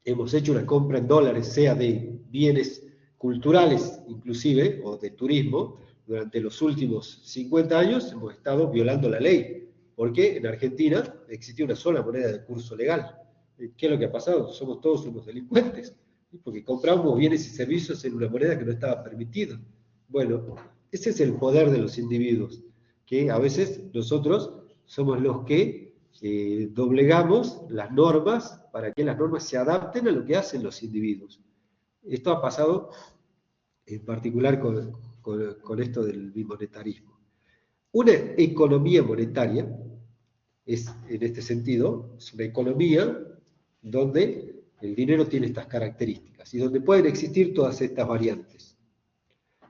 S1: hemos hecho una compra en dólares, sea de bienes culturales inclusive, o de turismo, durante los últimos 50 años hemos estado violando la ley, porque en Argentina existía una sola moneda de curso legal. ¿Qué es lo que ha pasado? Somos todos unos delincuentes, porque compramos bienes y servicios en una moneda que no estaba permitida. Bueno, ese es el poder de los individuos, que a veces nosotros somos los que doblegamos las normas para que las normas se adapten a lo que hacen los individuos. Esto ha pasado en particular con esto del bimonetarismo. Una economía monetaria es, en este sentido, es una economía donde el dinero tiene estas características y donde pueden existir todas estas variantes.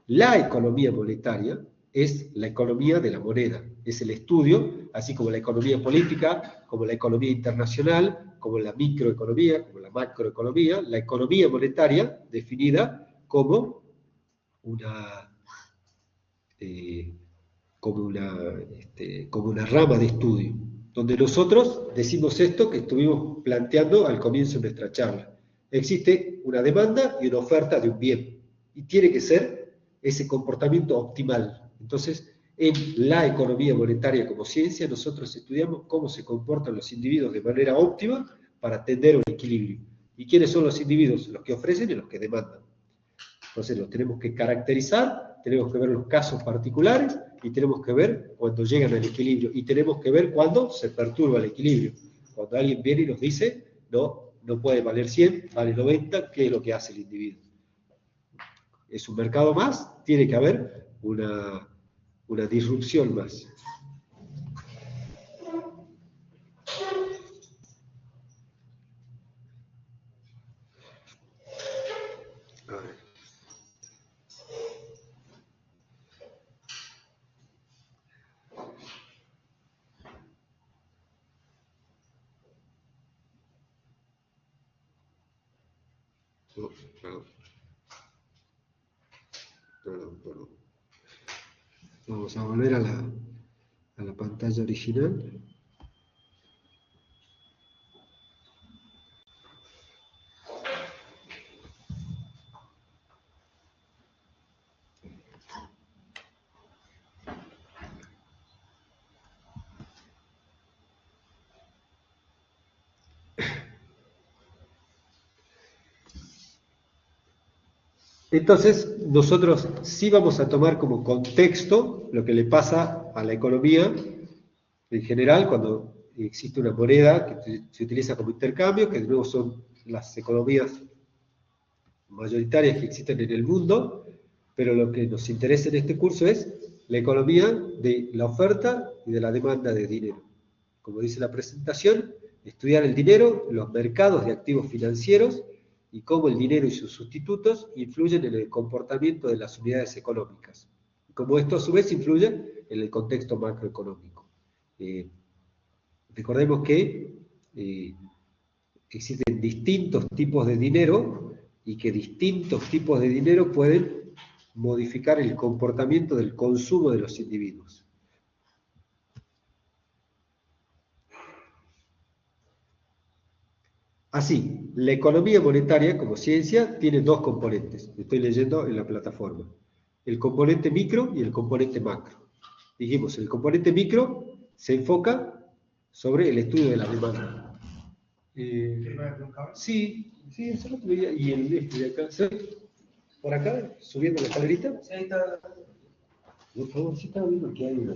S1: La economía monetaria es la economía de la moneda, es el estudio, así como la economía política, como la economía internacional, como la microeconomía, como la macroeconomía, la economía monetaria definida como como una rama de estudio, donde nosotros decimos esto que estuvimos planteando al comienzo de nuestra charla. Existe una demanda y una oferta de un bien, y tiene que ser ese comportamiento optimal. Entonces, en la economía monetaria como ciencia, nosotros estudiamos cómo se comportan los individuos de manera óptima para atender un equilibrio. ¿Y quiénes son los individuos? Los que ofrecen y los que demandan. Entonces los tenemos que caracterizar, tenemos que ver los casos particulares y tenemos que ver cuando llegan al equilibrio y tenemos que ver cuando se perturba el equilibrio. Cuando alguien viene y nos dice, no puede valer 100, vale 90, ¿qué es lo que hace el individuo? Es un mercado más, tiene que haber una disrupción más. A ver. Perdón. Vamos a volver a la pantalla original. Entonces, nosotros sí vamos a tomar como contexto lo que le pasa a la economía en general cuando existe una moneda que se utiliza como intercambio, que de nuevo son las economías mayoritarias que existen en el mundo, pero lo que nos interesa en este curso es la economía de la oferta y de la demanda de dinero. Como dice la presentación, estudiar el dinero, los mercados de activos financieros, y cómo el dinero y sus sustitutos influyen en el comportamiento de las unidades económicas. Y cómo esto a su vez influye en el contexto macroeconómico. Recordemos que existen distintos tipos de dinero y que distintos tipos de dinero pueden modificar el comportamiento del consumo de los individuos. Así, la economía monetaria como ciencia tiene dos componentes, estoy leyendo en la plataforma, el componente micro y el componente macro. Dijimos, el componente micro se enfoca sobre el estudio de la demanda. Sí, eso lo veía, y el de acá, ¿sí? Por acá, subiendo la escalerita.
S4: Sí, ahí está.
S1: Por favor, sí estaba viendo que hay una.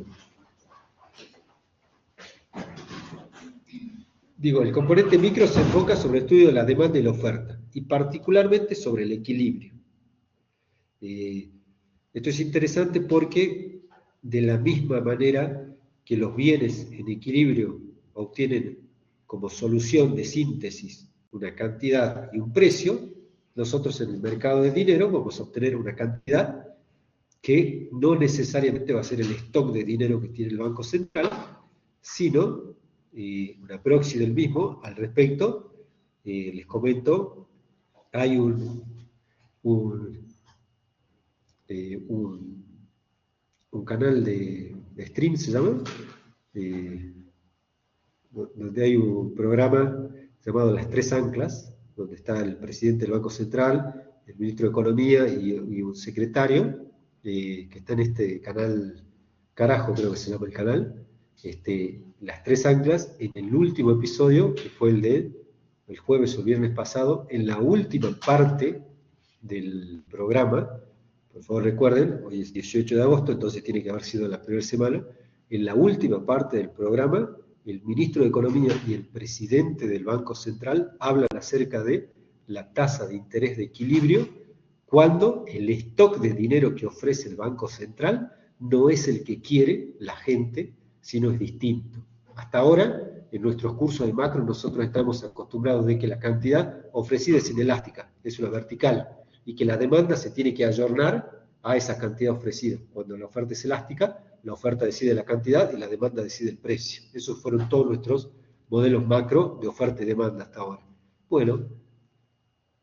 S1: Digo, el componente micro se enfoca sobre el estudio de la demanda y la oferta, y particularmente sobre el equilibrio. Esto es interesante porque de la misma manera que los bienes en equilibrio obtienen como solución de síntesis una cantidad y un precio, nosotros en el mercado de dinero vamos a obtener una cantidad que no necesariamente va a ser el stock de dinero que tiene el Banco Central, sino una proxy del mismo. Al respecto, les comento, hay un canal de stream, se llama, donde hay un programa llamado Las Tres Anclas, donde está el presidente del Banco Central, el ministro de Economía y un secretario, que está en este canal Carajo, creo que se llama el canal. Las Tres Anclas, en el último episodio, que fue el jueves o viernes pasado, en la última parte del programa, por favor recuerden, hoy es 18 de agosto, entonces tiene que haber sido la primera semana, en la última parte del programa, el ministro de Economía y el presidente del Banco Central hablan acerca de la tasa de interés de equilibrio cuando el stock de dinero que ofrece el Banco Central no es el que quiere la gente, sino es distinto. Hasta ahora, en nuestros cursos de macro nosotros estamos acostumbrados de que la cantidad ofrecida es inelástica, es una vertical, y que la demanda se tiene que ayornar a esa cantidad ofrecida. Cuando la oferta es elástica, la oferta decide la cantidad y la demanda decide el precio. Esos fueron todos nuestros modelos macro de oferta y demanda hasta ahora. Bueno,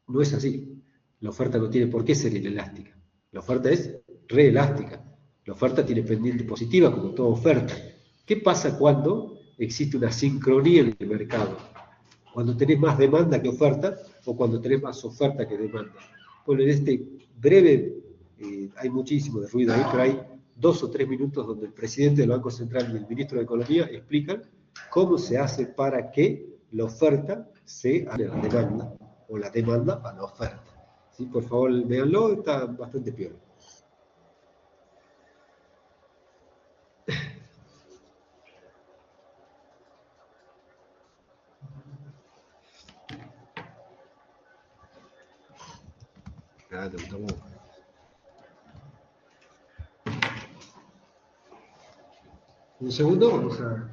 S1: no es así. La oferta no tiene por qué ser inelástica. La oferta es reelástica. La oferta tiene pendiente positiva, como toda oferta. ¿Qué pasa cuando existe una sincronía en el mercado? Cuando tenés más demanda que oferta o cuando tenés más oferta que demanda. Bueno, en este breve, hay muchísimo de ruido ahí, pero hay 2 o 3 minutos donde el presidente del Banco Central y el ministro de Economía explican cómo se hace para que la oferta se haga a la demanda o la demanda a la oferta. ¿Sí? Por favor, véanlo, está bastante peor. Ah, te gustó mucho. Un segundo, vamos a...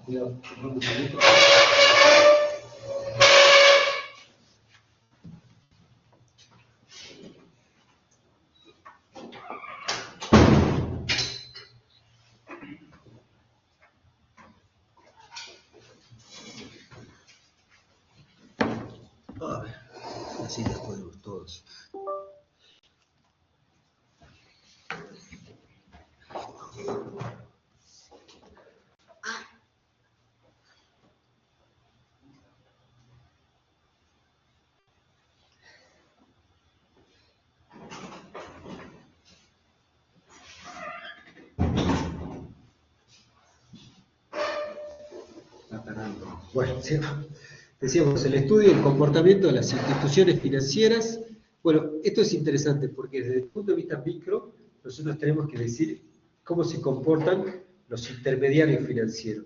S1: Cuidado, un segundo. A ver, así las podemos todos. Bueno, decíamos el estudio del comportamiento de las instituciones financieras. Bueno, esto es interesante porque desde el punto de vista micro, nosotros tenemos que decir cómo se comportan los intermediarios financieros.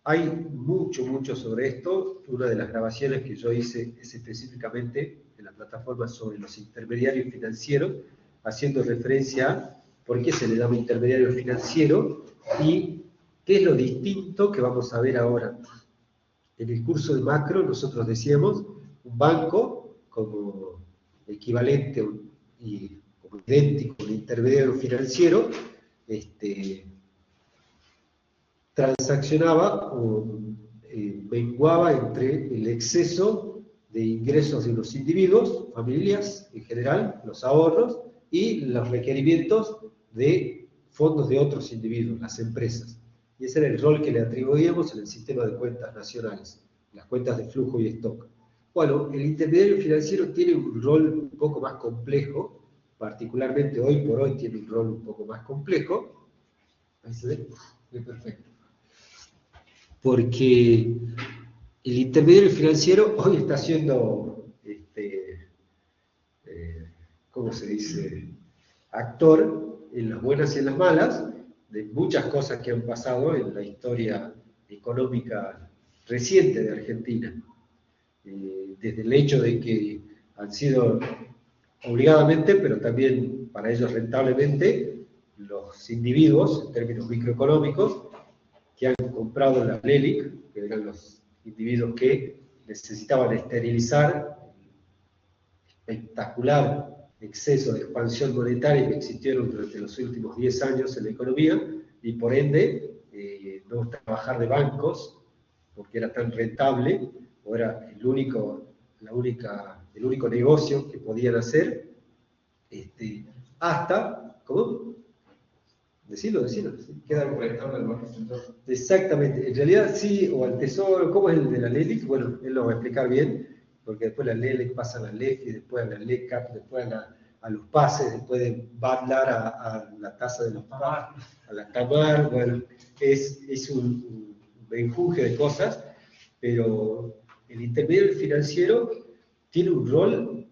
S1: Hay mucho sobre esto. Una de las grabaciones que yo hice es específicamente en la plataforma sobre los intermediarios financieros, haciendo referencia a por qué se le llama intermediario financiero y qué es lo distinto que vamos a ver ahora. En el curso de macro nosotros decíamos un banco como equivalente y como idéntico a un intermediario financiero, transaccionaba o menguaba entre el exceso de ingresos de los individuos, familias en general, los ahorros y los requerimientos de fondos de otros individuos, las empresas. Y ese era el rol que le atribuíamos en el sistema de cuentas nacionales, las cuentas de flujo y stock. Bueno, el intermediario financiero tiene un rol un poco más complejo, particularmente hoy por hoy tiene un rol un poco más complejo. Ahí se ve, perfecto. Porque el intermediario financiero hoy está siendo, ¿cómo se dice?, actor en las buenas y en las malas, de muchas cosas que han pasado en la historia económica reciente de Argentina. Desde el hecho de que han sido obligadamente, pero también para ellos rentablemente, los individuos, en términos microeconómicos, que han comprado la LELIC, que eran los individuos que necesitaban esterilizar el espectacular exceso de expansión monetaria que existieron durante los últimos 10 años en la economía, y por ende no trabajar de bancos, porque era tan rentable, o era el único negocio que podían hacer, hasta, ¿cómo? Decilo, ¿sí? Queda
S2: Retorno del Banco Central.
S1: exactamente, en realidad sí, o al Tesoro. ¿Cómo es el de la LELIC? Bueno, él lo va a explicar bien, porque después la LELIC pasa a la LEFI, después a la LECAP, después a los pases, después va a hablar a la tasa de los pases, a la TAMAR. Bueno, es un menjunje de cosas, pero el intermediario financiero tiene un rol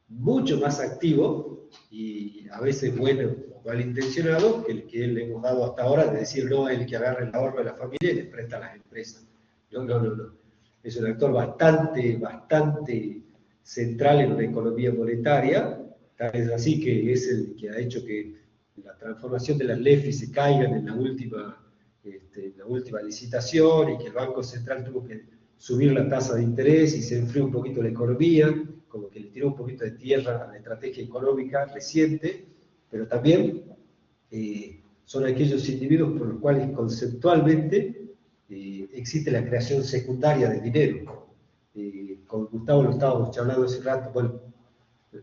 S1: mucho más activo y a veces bueno o malintencionado que el que le hemos dado hasta ahora, de decir no, el que agarra el ahorro de la familia y le presta a las empresas. No. Es un actor bastante central en la economía monetaria, tal vez así que es el que ha hecho que la transformación de las LEFI se caigan en la última licitación y que el Banco Central tuvo que subir la tasa de interés y se enfrió un poquito la economía, como que le tiró un poquito de tierra a la estrategia económica reciente, pero también son aquellos individuos por los cuales conceptualmente existe la creación secundaria de dinero. Con Gustavo lo estábamos charlando hace rato, bueno,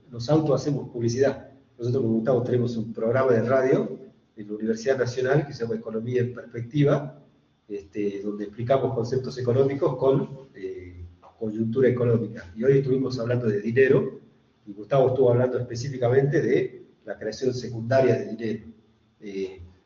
S1: los autos hacemos publicidad. Nosotros con Gustavo tenemos un programa de radio en la Universidad Nacional que se llama Economía en Perspectiva, donde explicamos conceptos económicos con coyuntura económica. Y hoy estuvimos hablando de dinero, y Gustavo estuvo hablando específicamente de la creación secundaria de dinero.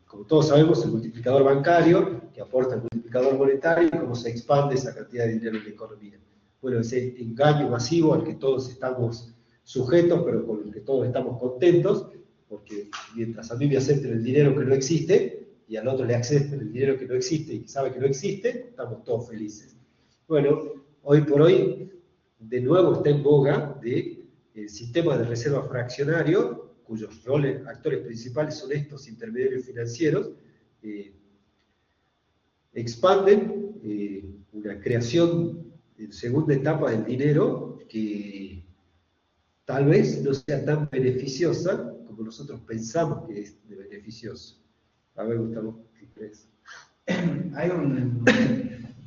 S1: Como todos sabemos, el multiplicador bancario, que aporta el multiplicador monetario, y cómo se expande esa cantidad de dinero en la economía. Bueno, ese engaño masivo al que todos estamos sujetos, pero con el que todos estamos contentos, porque mientras a mí me acepten el dinero que no existe, y al otro le acepten el dinero que no existe y que sabe que no existe, estamos todos felices. Bueno, hoy por hoy, de nuevo está en boga el sistema de reserva fraccionario, cuyos actores principales son estos intermediarios financieros, expanden una creación en segunda etapa del dinero que tal vez no sea tan beneficiosa como nosotros pensamos que es beneficioso. A ver, Gustavo, ¿qué crees?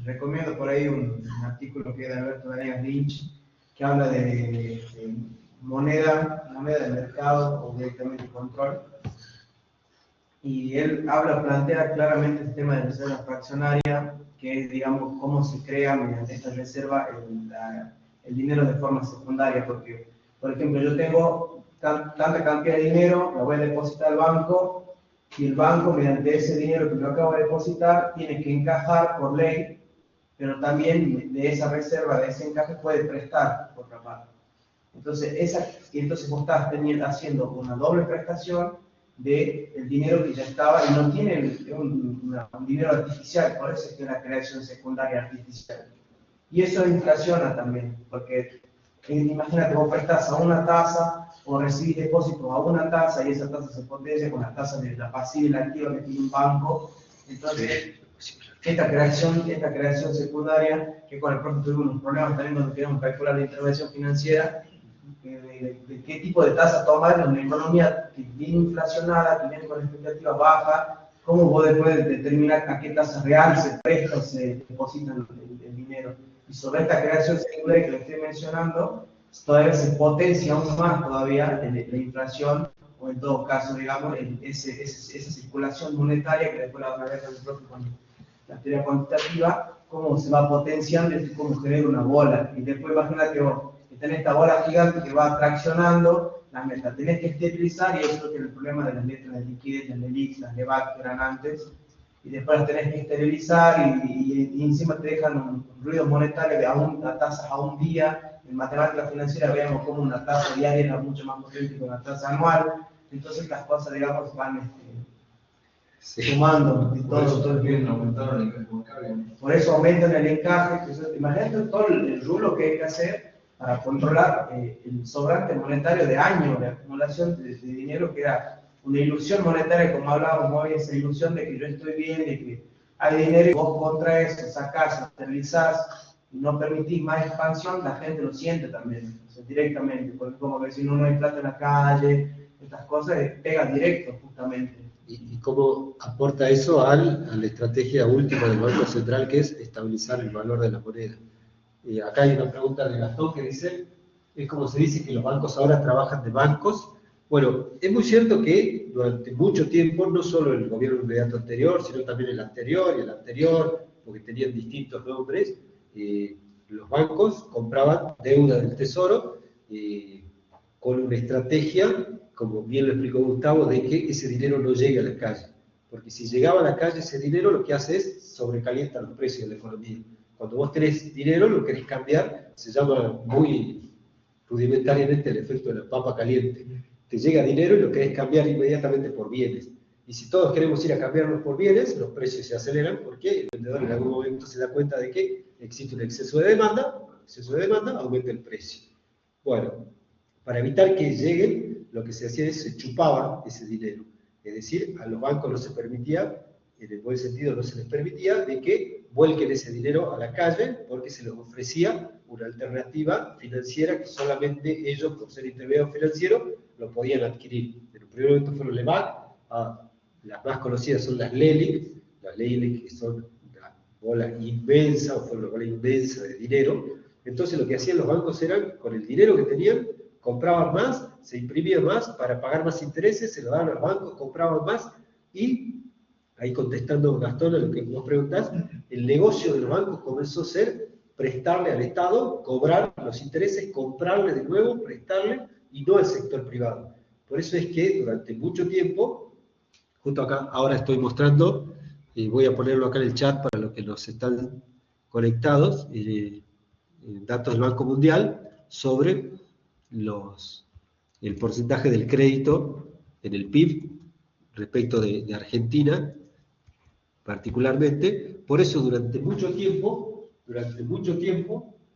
S4: Recomiendo por ahí un artículo que es de Alberto Darías Lynch, que habla de moneda de mercado o directamente control. Y él plantea claramente el tema de reserva fraccionaria, que es, digamos, cómo se crea mediante esta reserva el dinero de forma secundaria, porque, por ejemplo, yo tengo tanta cantidad de dinero, la voy a depositar al banco, y el banco, mediante ese dinero que yo acabo de depositar, tiene que encajar por ley, pero también de esa reserva, de ese encaje, puede prestar, por otra parte. Entonces vos estás haciendo una doble prestación del dinero que ya estaba y no tiene un dinero artificial, por eso es que es la creación secundaria artificial. Y eso inflaciona también, porque imagínate, vos prestás a una tasa o recibís depósitos a una tasa y esa tasa se potencia con la tasa de la pasiva y la activa que tiene un banco. Entonces, esta creación secundaria, que con el profe tuvimos unos problemas también cuando queríamos calcular la intervención financiera, de qué tipo de tasa tomar en una economía que viene inflacionada, que viene con expectativas bajas, cómo vos después determinar a qué tasa real se presta o se deposita el dinero. Y sobre esta creación secundaria que le estoy mencionando, todavía se potencia aún más todavía la inflación, o en todo caso, digamos, esa circulación monetaria que después la van a ver con la teoría cuantitativa, cómo se va potenciando y cómo genera una bola. Y después imagínate vos, que tenés esta bola gigante que va traccionando, la tenés que esterilizar, y eso es el problema de las letras de liquidez, las LELIX, las LEVAC que eran antes, y después las tenés que esterilizar y encima te dejan un ruido monetario de tasas a un día. En matemática financiera vemos como una tasa diaria era mucho más potente que una tasa anual. Entonces las cosas, digamos, van sumando. Por eso aumentan el encaje. Imagínate todo el rulo que hay que hacer para controlar el sobrante monetario de años de acumulación de dinero, que era una ilusión monetaria, como hablábamos hoy, esa ilusión de que yo estoy bien, de que hay dinero y vos contra eso sacás, esterilizás y no permitís más expansión, la gente lo siente también, o sea, directamente, porque como que si no hay plata en la calle, estas cosas pegan directo justamente.
S1: ¿Y cómo aporta eso a la estrategia última del Banco Central, que es estabilizar el valor de la moneda? Acá hay una pregunta de Gastón que dice, es como se dice que los bancos ahora trabajan de bancos. Bueno, es muy cierto que durante mucho tiempo, no solo el gobierno inmediato anterior, sino también el anterior y el anterior, porque tenían distintos nombres, los bancos compraban deuda del Tesoro con una estrategia, como bien lo explicó Gustavo, de que ese dinero no llegue a la calle. Porque si llegaba a la calle ese dinero, lo que hace es sobrecalientar los precios de la economía. Cuando vos tenés dinero, lo querés cambiar, se llama muy rudimentariamente el efecto de la papa caliente. Te llega dinero y lo querés cambiar inmediatamente por bienes. Y si todos queremos ir a cambiarlos por bienes, los precios se aceleran porque el vendedor en algún momento se da cuenta de que existe un exceso de demanda, aumenta el precio. Bueno, para evitar que lleguen, lo que se hacía es se chupaba ese dinero. Es decir, a los bancos no se permitía, en el buen sentido no se les permitía, de que vuelquen ese dinero a la calle porque se les ofrecía una alternativa financiera que solamente ellos, por ser intermediarios financieros, lo podían adquirir. En un primer momento fueron LEBAC, las más conocidas son las LELIC, que son una bola inmensa, o fue una bola inmensa de dinero. Entonces lo que hacían los bancos era, con el dinero que tenían, compraban más, se imprimía más para pagar más intereses, se lo daban a los bancos, compraban más, y ahí contestando Gastón a lo que vos preguntás, el negocio de los bancos comenzó a ser prestarle al Estado, cobrar los intereses, comprarle de nuevo, prestarle, y no al sector privado. Por eso es que durante mucho tiempo, justo acá, ahora estoy mostrando, voy a ponerlo acá en el chat para los que nos están conectados, datos del Banco Mundial sobre el porcentaje del crédito en el PIB respecto de Argentina, particularmente. Por eso durante mucho tiempo,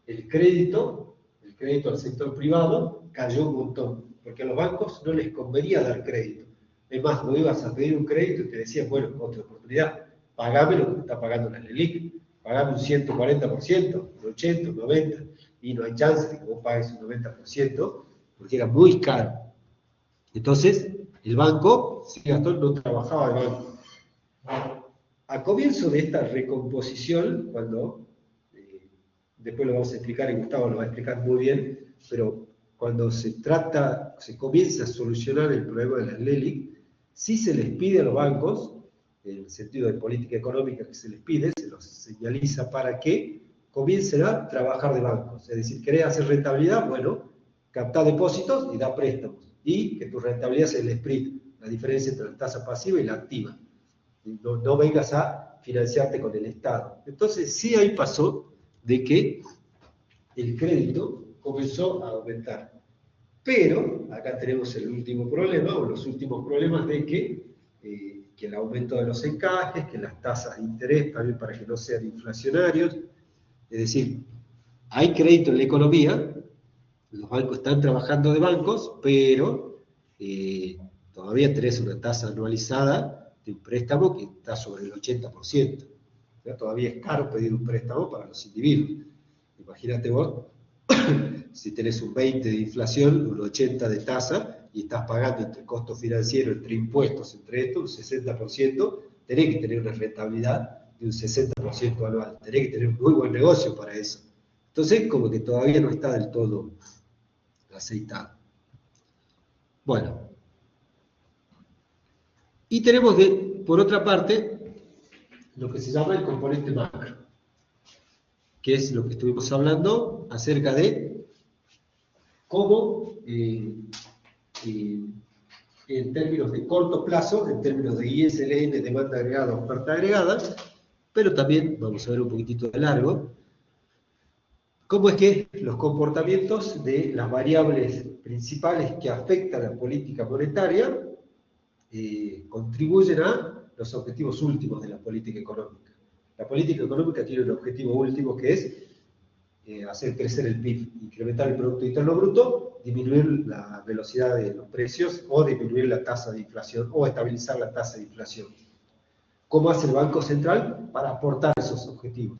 S1: el crédito al sector privado cayó un montón, porque a los bancos no les convenía dar crédito. Es más, no ibas a pedir un crédito y te decían, bueno, otra oportunidad, pagame lo que está pagando la LELIC, pagame un 140%, un 80%, un 90%, y no hay chance de que vos pagues un 90%, porque era muy caro. Entonces, el banco, sí, Gastón, no trabajaba de banco. A comienzo de esta recomposición, cuando, después lo vamos a explicar, y Gustavo lo va a explicar muy bien, pero cuando se comienza a solucionar el problema de las LELIC, sí se les pide a los bancos, en el sentido de política económica que se les pide, se los señaliza para que comiencen a trabajar de bancos. Es decir, ¿querés hacer rentabilidad? Bueno, capta depósitos y da préstamos. Y que tu rentabilidad sea el spread, la diferencia entre la tasa pasiva y la activa. No vengas a financiarte con el Estado. Entonces, sí ahí pasó de que el crédito comenzó a aumentar. Pero, acá tenemos el último problema, o los últimos problemas de que el aumento de los encajes, que las tasas de interés también para que no sean inflacionarios. Es decir, hay crédito en la economía, los bancos están trabajando de bancos, pero todavía tenés una tasa anualizada de un préstamo que está sobre el 80%. O sea, todavía es caro pedir un préstamo para los individuos. Imagínate vos, si tenés un 20 de inflación, un 80 de tasa, y estás pagando entre costo financiero, entre impuestos, entre esto, un 60%, tenés que tener una rentabilidad de un 60% anual. Tenés que tener un muy buen negocio para eso. Entonces, como que todavía no está del todo aceitado. Bueno. Y tenemos, por otra parte, lo que se llama el componente macro, que es lo que estuvimos hablando acerca de cómo, en términos de corto plazo, en términos de ISLN, demanda agregada, oferta agregada, pero también, vamos a ver un poquitito de largo, cómo es que los comportamientos de las variables principales que afectan a la política monetaria contribuyen a los objetivos últimos de la política económica. La política económica tiene un objetivo último que es hacer crecer el PIB, incrementar el Producto Interno Bruto, disminuir la velocidad de los precios o disminuir la tasa de inflación o estabilizar la tasa de inflación. ¿Cómo hace el Banco Central para aportar esos objetivos?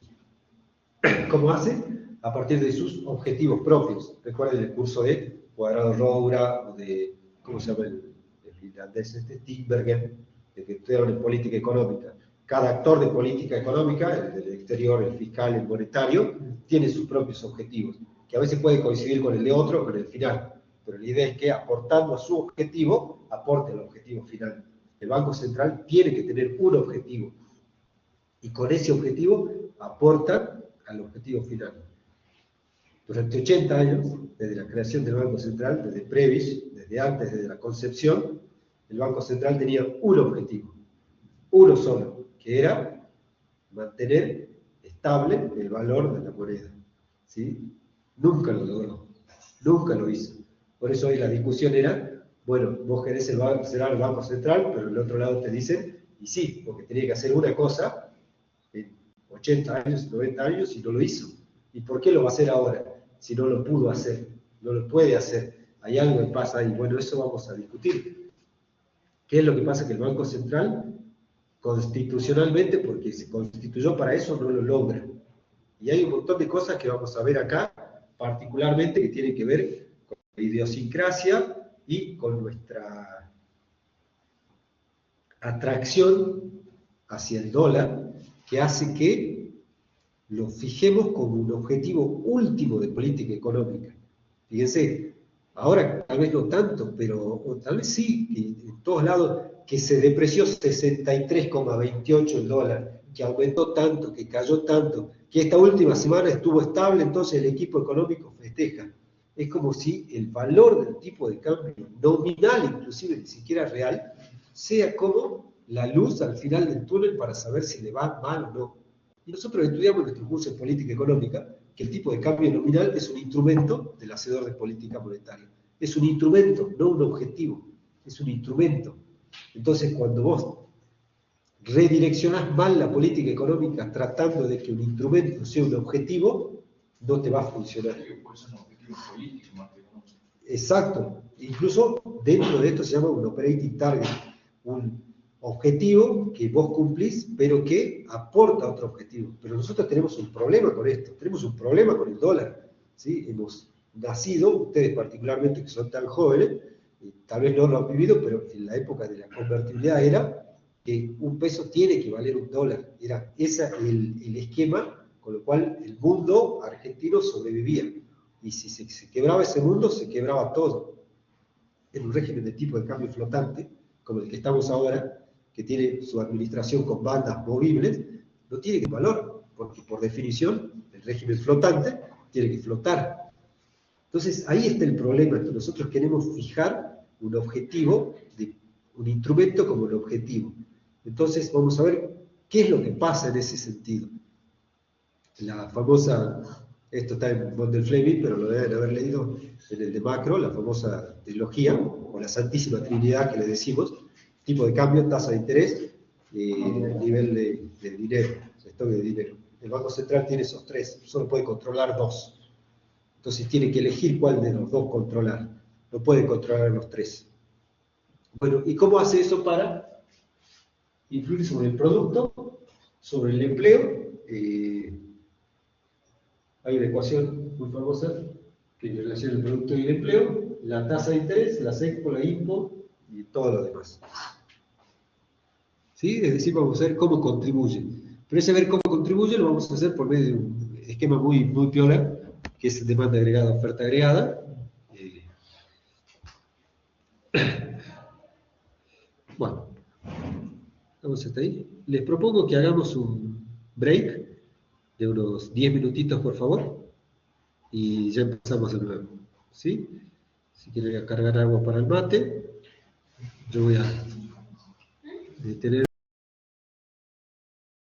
S1: ¿Cómo hace? A partir de sus objetivos propios. Recuerden el curso de Cuadrado-Roura, o de, ¿cómo se llama el irlandés? Tinbergen, de que estudiaron en política económica. Cada actor de política económica, el del exterior, el fiscal, el monetario, tiene sus propios objetivos, que a veces puede coincidir con el de otro, con el final. Pero la idea es que aportando a su objetivo, aporte al objetivo final. El Banco Central tiene que tener un objetivo, y con ese objetivo aporta al objetivo final. Durante 80 años, desde la creación del Banco Central, desde Prebisch, desde antes, desde la concepción, el Banco Central tenía un objetivo, uno solo, que era mantener estable el valor de la moneda. ¿Sí? Nunca lo logró, nunca lo hizo. Por eso hoy la discusión era, bueno, vos querés ser el Banco Central, pero el otro lado te dicen, y sí, porque tenía que hacer una cosa en 80 años, 90 años, y no lo hizo. ¿Y por qué lo va a hacer ahora? Si no lo pudo hacer, no lo puede hacer. Hay algo que pasa ahí. Bueno, eso vamos a discutir. ¿Qué es lo que pasa? Que el Banco Central, constitucionalmente, porque se constituyó para eso, no lo logra. Y hay un montón de cosas que vamos a ver acá, particularmente que tienen que ver con la idiosincrasia y con nuestra atracción hacia el dólar, que hace que lo fijemos como un objetivo último de política económica. Fíjense, ahora tal vez no tanto, pero o tal vez sí, que en todos lados, que se depreció 63,28 el dólar, que aumentó tanto, que cayó tanto, que esta última semana estuvo estable, entonces el equipo económico festeja. Es como si el valor del tipo de cambio nominal, inclusive ni siquiera real, sea como la luz al final del túnel para saber si le va mal o no. Y nosotros estudiamos en nuestro curso de política económica que el tipo de cambio nominal es un instrumento del hacedor de política monetaria. Es un instrumento, no un objetivo. Es un instrumento. Entonces, cuando vos redireccionás mal la política económica tratando de que un instrumento sea un objetivo, no te va a funcionar.
S2: Puede ser un objetivo político más que económico.
S1: Exacto. Incluso dentro de esto se llama un operating target, un objetivo que vos cumplís, pero que aporta otro objetivo. Pero nosotros tenemos un problema con esto, tenemos un problema con el dólar, ¿sí? Hemos nacido, ustedes particularmente que son tan jóvenes, tal vez no lo han vivido, pero en la época de la convertibilidad era que un peso tiene que valer un dólar. Era ese el esquema con lo cual el mundo argentino sobrevivía. Y si se quebraba ese mundo, se quebraba todo. En un régimen de tipo de cambio flotante, como el que estamos ahora, que tiene su administración con bandas movibles, no tiene que valor, porque por definición el régimen flotante tiene que flotar. Entonces ahí está el problema, que nosotros queremos fijar un objetivo, un instrumento como el objetivo. Entonces vamos a ver qué es lo que pasa en ese sentido. La famosa, esto está en von der Fleming, pero lo deben haber leído en el de Macro, la famosa trilogía, o la Santísima Trinidad que le decimos, tipo de cambio, tasa de interés, nivel de dinero, stock de dinero. El Banco Central tiene esos tres, solo puede controlar dos. Entonces tiene que elegir cuál de los dos controlar. No puede controlar los tres. Bueno, ¿y cómo hace eso para influir sobre el producto, sobre el empleo? Hay una ecuación muy famosa que relaciona el producto y el empleo, la tasa de interés, la expo, la impo y todo lo demás. ¿Sí? Es decir, vamos a ver cómo contribuye. Pero ese ver cómo contribuye lo vamos a hacer por medio de un esquema muy piola, que es demanda agregada, oferta agregada. Bueno, vamos hasta ahí. Les propongo que hagamos un break de unos 10 minutitos, por favor, y ya empezamos de nuevo. ¿Sí? Si quieren cargar agua para el mate, yo voy a detener